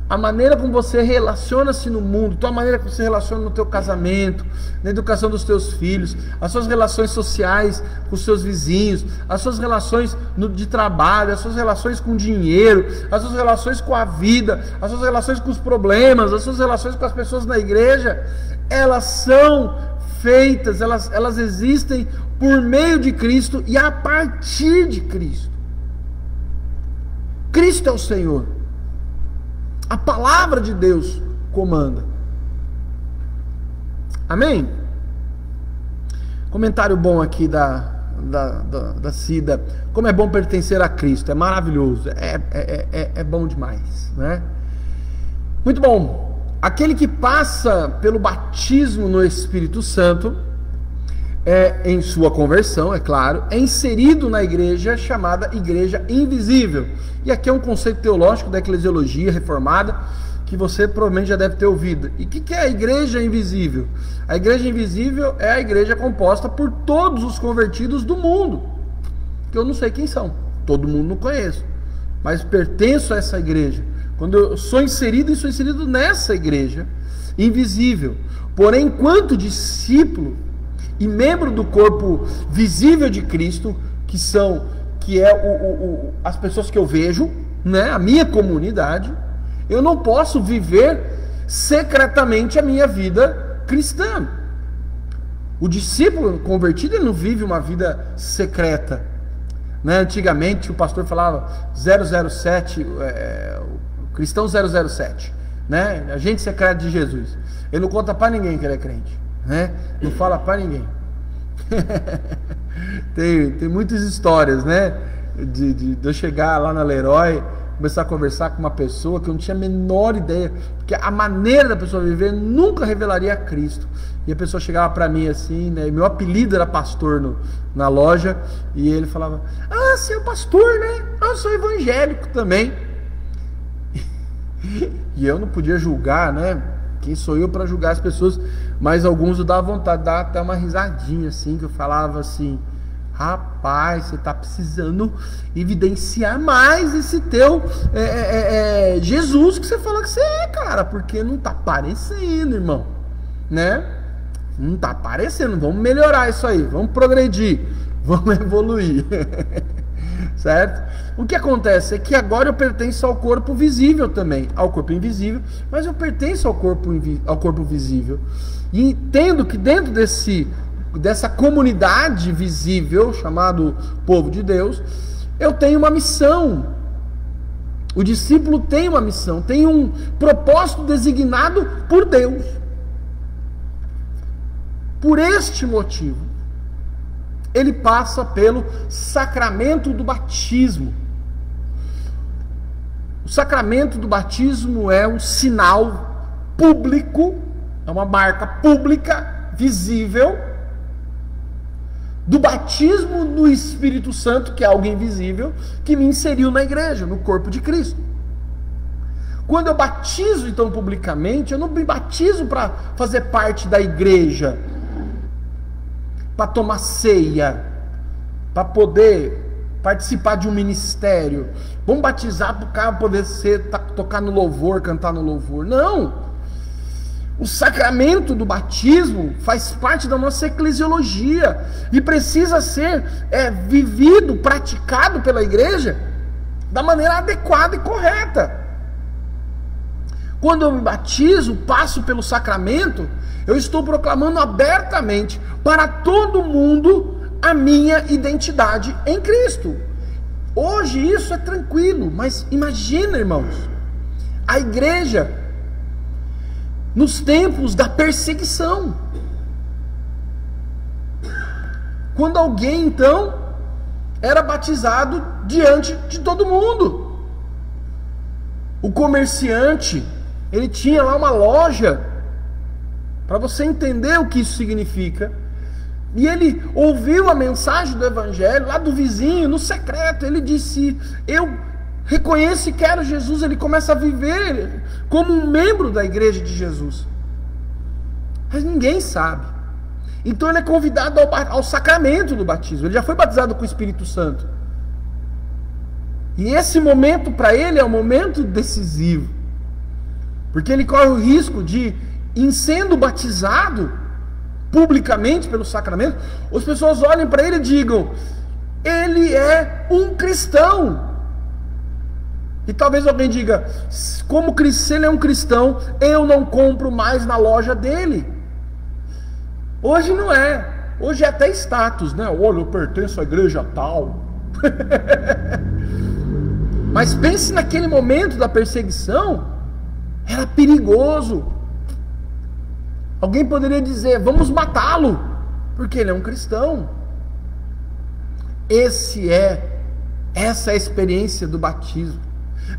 a maneira como você relaciona-se no mundo, a maneira como você relaciona no teu casamento, na educação dos teus filhos, as suas relações sociais com os seus vizinhos, as suas relações de trabalho, as suas relações com o dinheiro, as suas relações com a vida, as suas relações com os problemas, as suas relações com as pessoas na igreja, elas são feitas, elas existem por meio de Cristo e a partir de Cristo. Cristo é o Senhor. A palavra de Deus comanda. Amém? Comentário bom aqui da Cida. Como é bom pertencer a Cristo. É maravilhoso. É bom demais, né? Muito bom. Aquele que passa pelo batismo no Espírito Santo, em sua conversão, é claro, é inserido na igreja chamada Igreja Invisível. E aqui é um conceito teológico da eclesiologia reformada que você provavelmente já deve ter ouvido. E o que é a Igreja Invisível? A Igreja Invisível é a igreja composta por todos os convertidos do mundo, que eu não sei quem são, todo mundo não conheço, mas pertenço a essa igreja. Quando eu sou inserido nessa igreja invisível. Porém, enquanto discípulo e membro do corpo visível de Cristo, que é as pessoas que eu vejo, né, a minha comunidade, eu não posso viver secretamente a minha vida cristã. O discípulo convertido, ele não vive uma vida secreta, né? Antigamente o pastor falava 007, o cristão 007, né? Agente secreto de Jesus. Ele não conta para ninguém que ele é crente, né? Não fala para ninguém. tem muitas histórias, né? De eu chegar lá na Leroy, começar a conversar com uma pessoa que eu não tinha a menor ideia, porque a maneira da pessoa viver nunca revelaria a Cristo. E a pessoa chegava para mim assim, né? Meu apelido era pastor na loja, e ele falava: você é o pastor, né? Eu sou evangélico também. E eu não podia julgar, né? Quem sou eu para julgar as pessoas? Mas alguns eu dava vontade de dar até uma risadinha assim, que eu falava assim: rapaz, você está precisando evidenciar mais esse teu Jesus que você fala que você é, cara, porque não está aparecendo, irmão, né? Não está aparecendo. Vamos melhorar isso aí, vamos progredir, vamos evoluir. Certo? O que acontece é que agora eu pertenço ao corpo visível também, ao corpo invisível, mas eu pertenço ao corpo visível, e entendo que dentro dessa comunidade visível, chamado povo de Deus, eu tenho uma missão. O discípulo tem uma missão, tem um propósito designado por Deus. Por este motivo, ele passa pelo sacramento do batismo. O sacramento do batismo é um sinal público, é uma marca pública, visível, do batismo no Espírito Santo, que é algo invisível, que me inseriu na igreja, no corpo de Cristo. Quando eu batizo então publicamente, eu não me batizo para fazer parte da igreja, para tomar ceia, para poder participar de um ministério. Vamos batizar para o cara poder tocar no louvor, cantar no louvor. Não! O sacramento do batismo faz parte da nossa eclesiologia e precisa ser vivido, praticado pela igreja da maneira adequada e correta. Quando eu me batizo, passo pelo sacramento, eu estou proclamando abertamente para todo mundo a minha identidade em Cristo. Hoje isso é tranquilo, mas imagina, irmãos, a igreja nos tempos da perseguição. Quando alguém, então, era batizado diante de todo mundo. O comerciante, ele tinha lá uma loja, para você entender o que isso significa, e ele ouviu a mensagem do evangelho lá do vizinho, no secreto. Ele disse: eu reconheço e quero Jesus. Ele começa a viver como um membro da igreja de Jesus, mas ninguém sabe. Então ele é convidado ao sacramento do batismo. Ele já foi batizado com o Espírito Santo, e esse momento para ele é um momento decisivo, porque ele corre o risco de, em sendo batizado publicamente pelo sacramento, as pessoas olhem para ele e digam: ele é um cristão. E talvez alguém diga: como se ele é um cristão, eu não compro mais na loja dele. Hoje não é. Hoje é até status, né? Olha, eu pertenço à igreja tal. Mas pense naquele momento da perseguição, era perigoso. Alguém poderia dizer: vamos matá-lo, porque ele é um cristão. Essa é a experiência do batismo.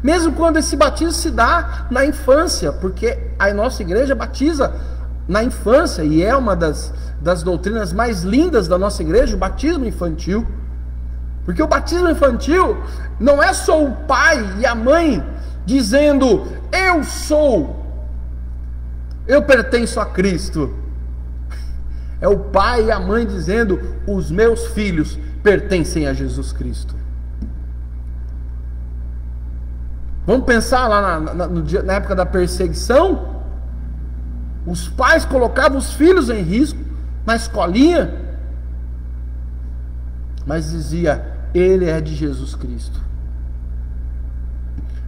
Mesmo quando esse batismo se dá na infância, porque a nossa igreja batiza na infância, e é uma das doutrinas mais lindas da nossa igreja, o batismo infantil. Porque o batismo infantil não é só o pai e a mãe dizendo: eu pertenço a Cristo. É o pai e a mãe dizendo: os meus filhos pertencem a Jesus Cristo. Vamos pensar lá na época da perseguição. Os pais colocavam os filhos em risco na escolinha, mas dizia: ele é de Jesus Cristo.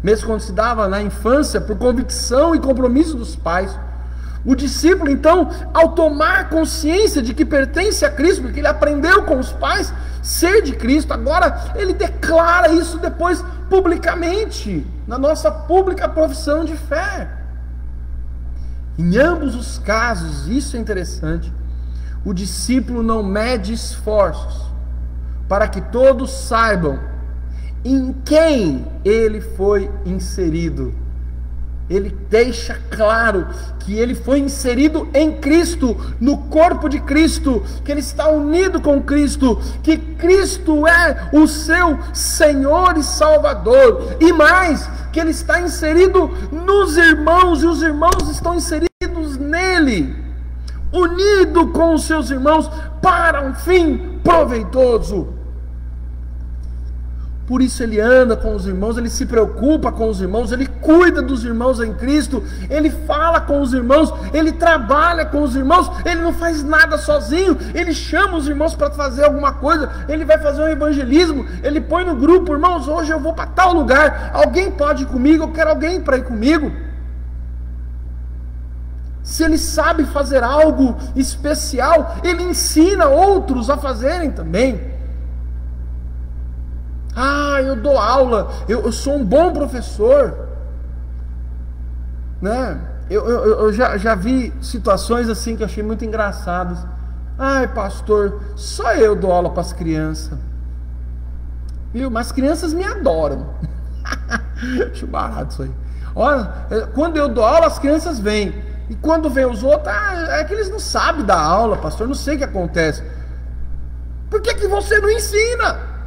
Mesmo quando se dava na infância, por convicção e compromisso dos pais, o discípulo, então, ao tomar consciência de que pertence a Cristo, porque ele aprendeu com os pais ser de Cristo, agora ele declara isso depois publicamente, na nossa pública profissão de fé. Em ambos os casos, isso é interessante, o discípulo não mede esforços para que todos saibam em quem ele foi inserido. Ele deixa claro que ele foi inserido em Cristo, no corpo de Cristo, que ele está unido com Cristo, que Cristo é o seu Senhor e Salvador, e mais, que ele está inserido nos irmãos, e os irmãos estão inseridos nele, unido com os seus irmãos para um fim proveitoso. Por isso ele anda com os irmãos, ele se preocupa com os irmãos, ele cuida dos irmãos em Cristo, ele fala com os irmãos, ele trabalha com os irmãos, ele não faz nada sozinho, ele chama os irmãos para fazer alguma coisa, ele vai fazer um evangelismo, ele põe no grupo: irmãos, hoje eu vou para tal lugar, alguém pode ir comigo? Eu quero alguém para ir comigo. Se ele sabe fazer algo especial, ele ensina outros a fazerem também. Ah, eu dou aula, eu sou um bom professor, né? Eu já vi situações assim que eu achei muito engraçadas. Ai, pastor, só eu dou aula para as crianças, viu? Mas as crianças me adoram. Acho barato isso aí. Olha, quando eu dou aula, as crianças vêm, e quando vem os outros, é que eles não sabem dar aula, pastor, não sei o que acontece. Por que você não ensina?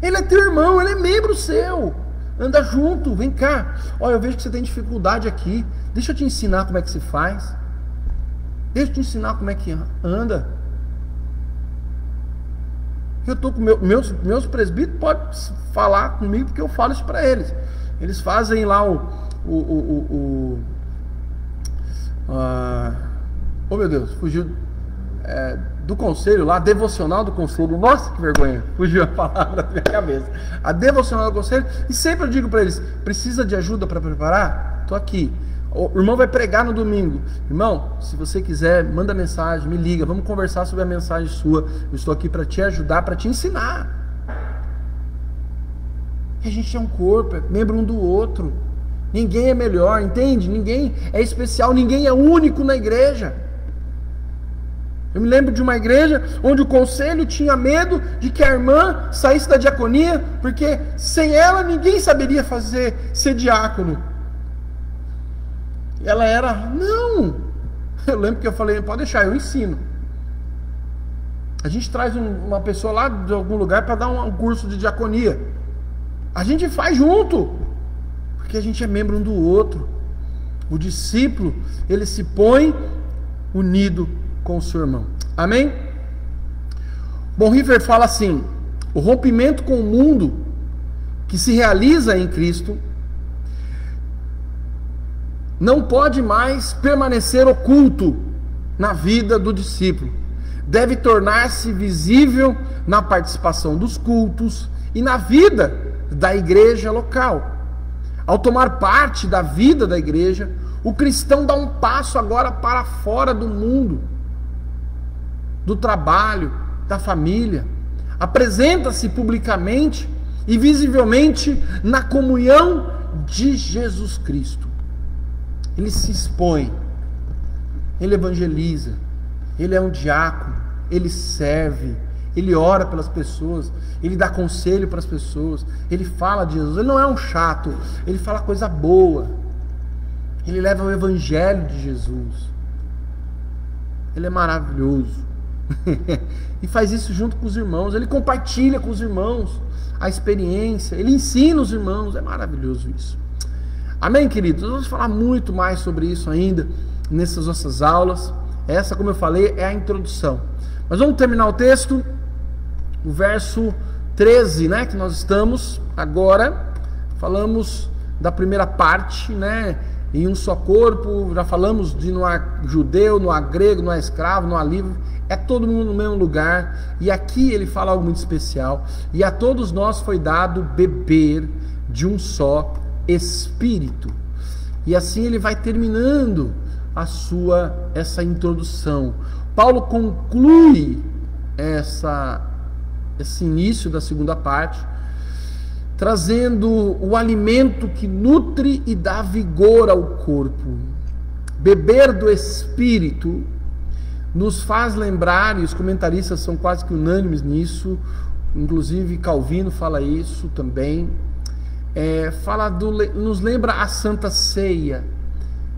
Ele é teu irmão, ele é membro seu. anda junto, vem cá. Olha, eu vejo que você tem dificuldade aqui. Deixa eu te ensinar como é que se faz. Deixa eu te ensinar como é que anda. Eu estou com meus presbíteros, pode falar comigo, porque eu falo isso para eles. Eles fazem lá oh meu Deus, fugiu do conselho lá, devocional do conselho. Nossa, que vergonha, fugiu a palavra da minha cabeça. A devocional do conselho. E sempre eu digo para eles: precisa de ajuda para preparar? Estou aqui. O irmão vai pregar no domingo. Irmão, se você quiser, manda mensagem, me liga, vamos conversar sobre a mensagem sua. Eu estou aqui para te ajudar, para te ensinar. E a gente é um corpo, é membro um do outro. Ninguém é melhor, entende? Ninguém é especial, ninguém é único na igreja. Eu me lembro de uma igreja onde o conselho tinha medo de que a irmã saísse da diaconia, porque sem ela ninguém saberia ser diácono. Ela era, não. Eu lembro que eu falei: pode deixar, eu ensino. A gente traz uma pessoa lá de algum lugar para dar um curso de diaconia. A gente faz junto, porque a gente é membro um do outro. O discípulo, ele se põe unido com o seu irmão. Amém? Bonhoeffer fala assim: o rompimento com o mundo que se realiza em Cristo não pode mais permanecer oculto na vida do discípulo. Deve tornar-se visível na participação dos cultos e na vida da igreja local. Ao tomar parte da vida da igreja, o cristão dá um passo agora para fora do mundo, do trabalho, da família. Apresenta-se publicamente e visivelmente na comunhão de Jesus Cristo. Ele se expõe, ele evangeliza, ele é um diácono, ele serve, ele ora pelas pessoas, ele dá conselho para as pessoas, ele fala de Jesus. Ele não é um chato, ele fala coisa boa, ele leva o evangelho de Jesus. Ele é maravilhoso. E faz isso junto com os irmãos. Ele compartilha com os irmãos a experiência, ele ensina os irmãos. É maravilhoso isso. Amém, queridos? Vamos falar muito mais sobre isso ainda nessas nossas aulas. Essa, como eu falei, é a introdução. Mas vamos terminar o texto, o verso 13, né, que nós estamos agora. Falamos da primeira parte, né, em um só corpo. Já falamos de não há judeu, não há grego, não há escravo, não há livre. É todo mundo no mesmo lugar. E aqui ele fala algo muito especial: e a todos nós foi dado beber de um só Espírito. E assim ele vai terminando essa introdução. Paulo conclui esse início da segunda parte, trazendo o alimento que nutre e dá vigor ao corpo. Beber do Espírito nos faz lembrar, e os comentaristas são quase que unânimes nisso, inclusive Calvino fala isso também, nos lembra a Santa Ceia,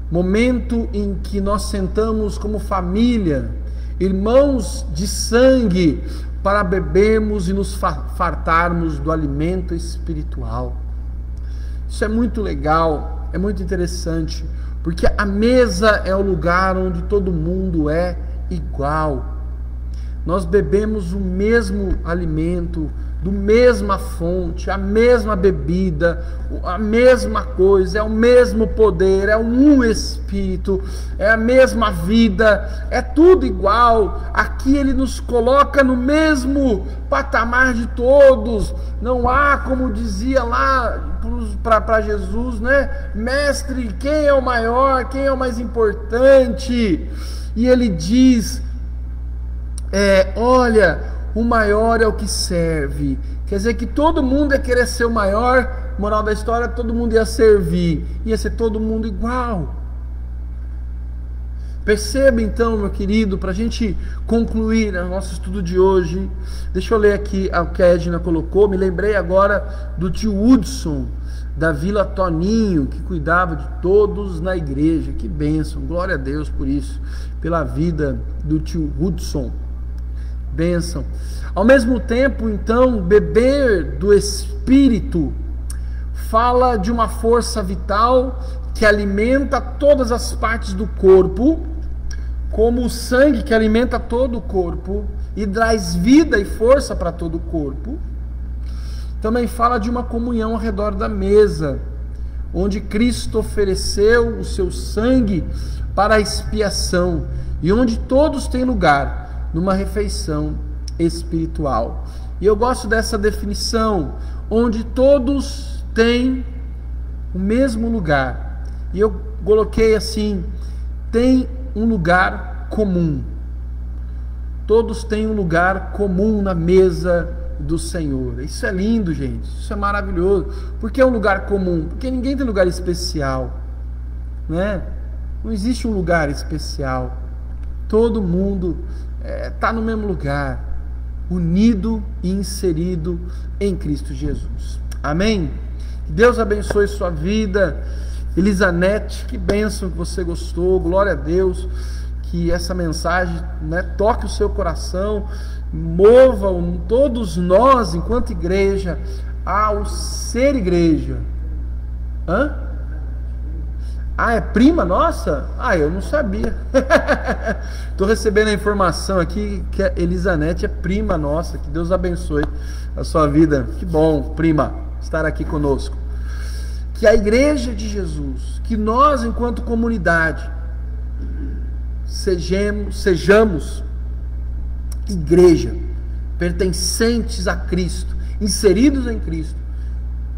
momento em que nós sentamos como família, irmãos de sangue, para bebermos e nos fartarmos do alimento espiritual. Isso é muito legal, é muito interessante, porque a mesa é o lugar onde todo mundo é igual. Nós bebemos o mesmo alimento, do mesma fonte, a mesma bebida, a mesma coisa, é o mesmo poder, é um Espírito, é a mesma vida, é tudo igual. Aqui ele nos coloca no mesmo patamar de todos. Não há, como dizia lá para Jesus, né? Mestre, quem é o maior, quem é o mais importante? E ele diz, olha, o maior é o que serve. Quer dizer que todo mundo ia querer ser o maior. Moral da história, todo mundo ia servir, ia ser todo mundo igual. Perceba então, meu querido, para a gente concluir o nosso estudo de hoje, deixa eu ler aqui o que a Edna colocou. Me lembrei agora do tio Hudson, da Vila Toninho, que cuidava de todos na igreja. Que bênção, glória a Deus por isso, pela vida do tio Hudson. Bênção. Ao mesmo tempo, então, beber do Espírito fala de uma força vital que alimenta todas as partes do corpo, como o sangue que alimenta todo o corpo e traz vida e força para todo o corpo. Também fala de uma comunhão ao redor da mesa, onde Cristo ofereceu o seu sangue para a expiação e onde todos têm lugar numa refeição espiritual. E eu gosto dessa definição, onde todos têm o mesmo lugar. E eu coloquei assim, tem um lugar comum. Todos têm um lugar comum na mesa do Senhor. Isso é lindo, gente. Isso é maravilhoso. Por que é um lugar comum? Porque ninguém tem lugar especial, né? Não existe um lugar especial. Todo mundo está no mesmo lugar, unido e inserido em Cristo Jesus. Amém? Que Deus abençoe sua vida. Elisanete, que bênção que você gostou. Glória a Deus. Que essa mensagem, né, toque o seu coração, mova todos nós, enquanto igreja, ao ser igreja. Hã? Ah, é prima nossa? Ah, eu não sabia. Estou recebendo a informação aqui que a Elisanete é prima nossa. Que Deus abençoe a sua vida. Que bom, prima, estar aqui conosco. Que a igreja de Jesus, que nós, enquanto comunidade, sejamos igreja, pertencentes a Cristo, inseridos em Cristo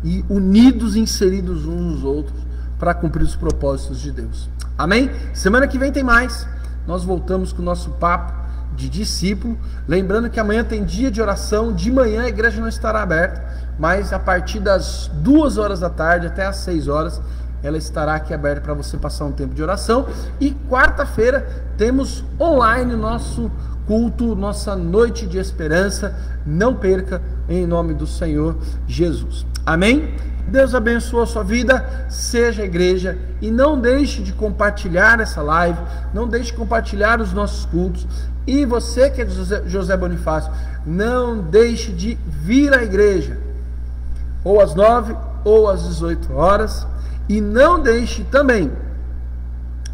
e unidos e inseridos uns nos outros para cumprir os propósitos de Deus. Amém? Semana que vem tem mais. Nós voltamos com o nosso papo de discípulo. Lembrando que amanhã tem dia de oração. De manhã a igreja não estará aberta, mas a partir das 2 horas da tarde até as 6 horas ela estará aqui aberta para você passar um tempo de oração. E quarta-feira temos online o nosso culto, nossa noite de esperança. Não perca, em nome do Senhor Jesus. Amém? Deus abençoe a sua vida, seja igreja, e não deixe de compartilhar essa live, não deixe de compartilhar os nossos cultos. E você que é de José Bonifácio, não deixe de vir à igreja, ou às 9 ou às 18 horas, e não deixe também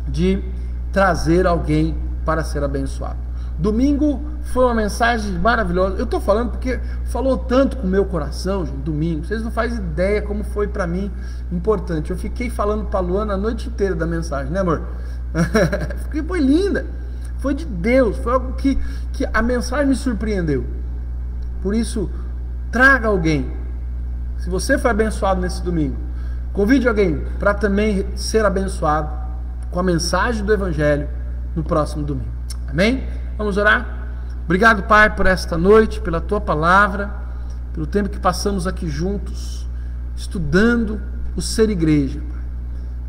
de trazer alguém para ser abençoado. Domingo foi uma mensagem maravilhosa. Eu estou falando porque falou tanto com o meu coração, gente, domingo. Vocês não fazem ideia como foi para mim importante. Eu fiquei falando para a Luana a noite inteira da mensagem, né, amor? Foi linda. Foi de Deus. Foi algo que a mensagem me surpreendeu. Por isso, traga alguém. Se você foi abençoado nesse domingo, convide alguém para também ser abençoado com a mensagem do Evangelho no próximo domingo. Amém? Vamos orar? Obrigado, Pai, por esta noite, pela Tua palavra, pelo tempo que passamos aqui juntos, estudando o ser igreja. Pai.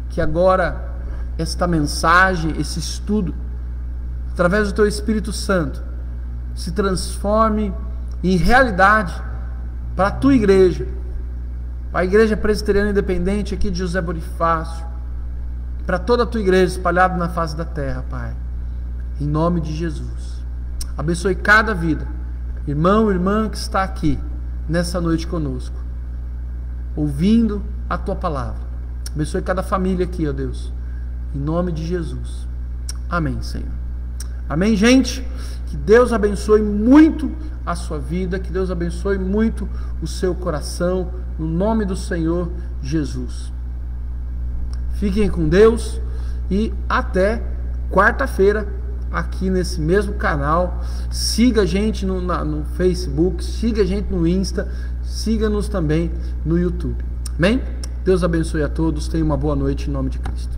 Que agora esta mensagem, esse estudo, através do Teu Espírito Santo, se transforme em realidade para a Tua igreja, para a Igreja Presbiteriana Independente aqui de José Bonifácio, para toda a Tua igreja espalhada na face da terra, Pai. Em nome de Jesus. Abençoe cada vida, irmão, irmã que está aqui nessa noite conosco, ouvindo a Tua palavra. Abençoe cada família aqui, ó Deus, em nome de Jesus. Amém, Senhor. Amém, gente? Que Deus abençoe muito a sua vida, que Deus abençoe muito o seu coração, no nome do Senhor Jesus. Fiquem com Deus e até quarta-feira aqui nesse mesmo canal. Siga a gente no Facebook, siga a gente no Insta, siga-nos também no YouTube. Amém? Deus abençoe a todos, tenha uma boa noite em nome de Cristo.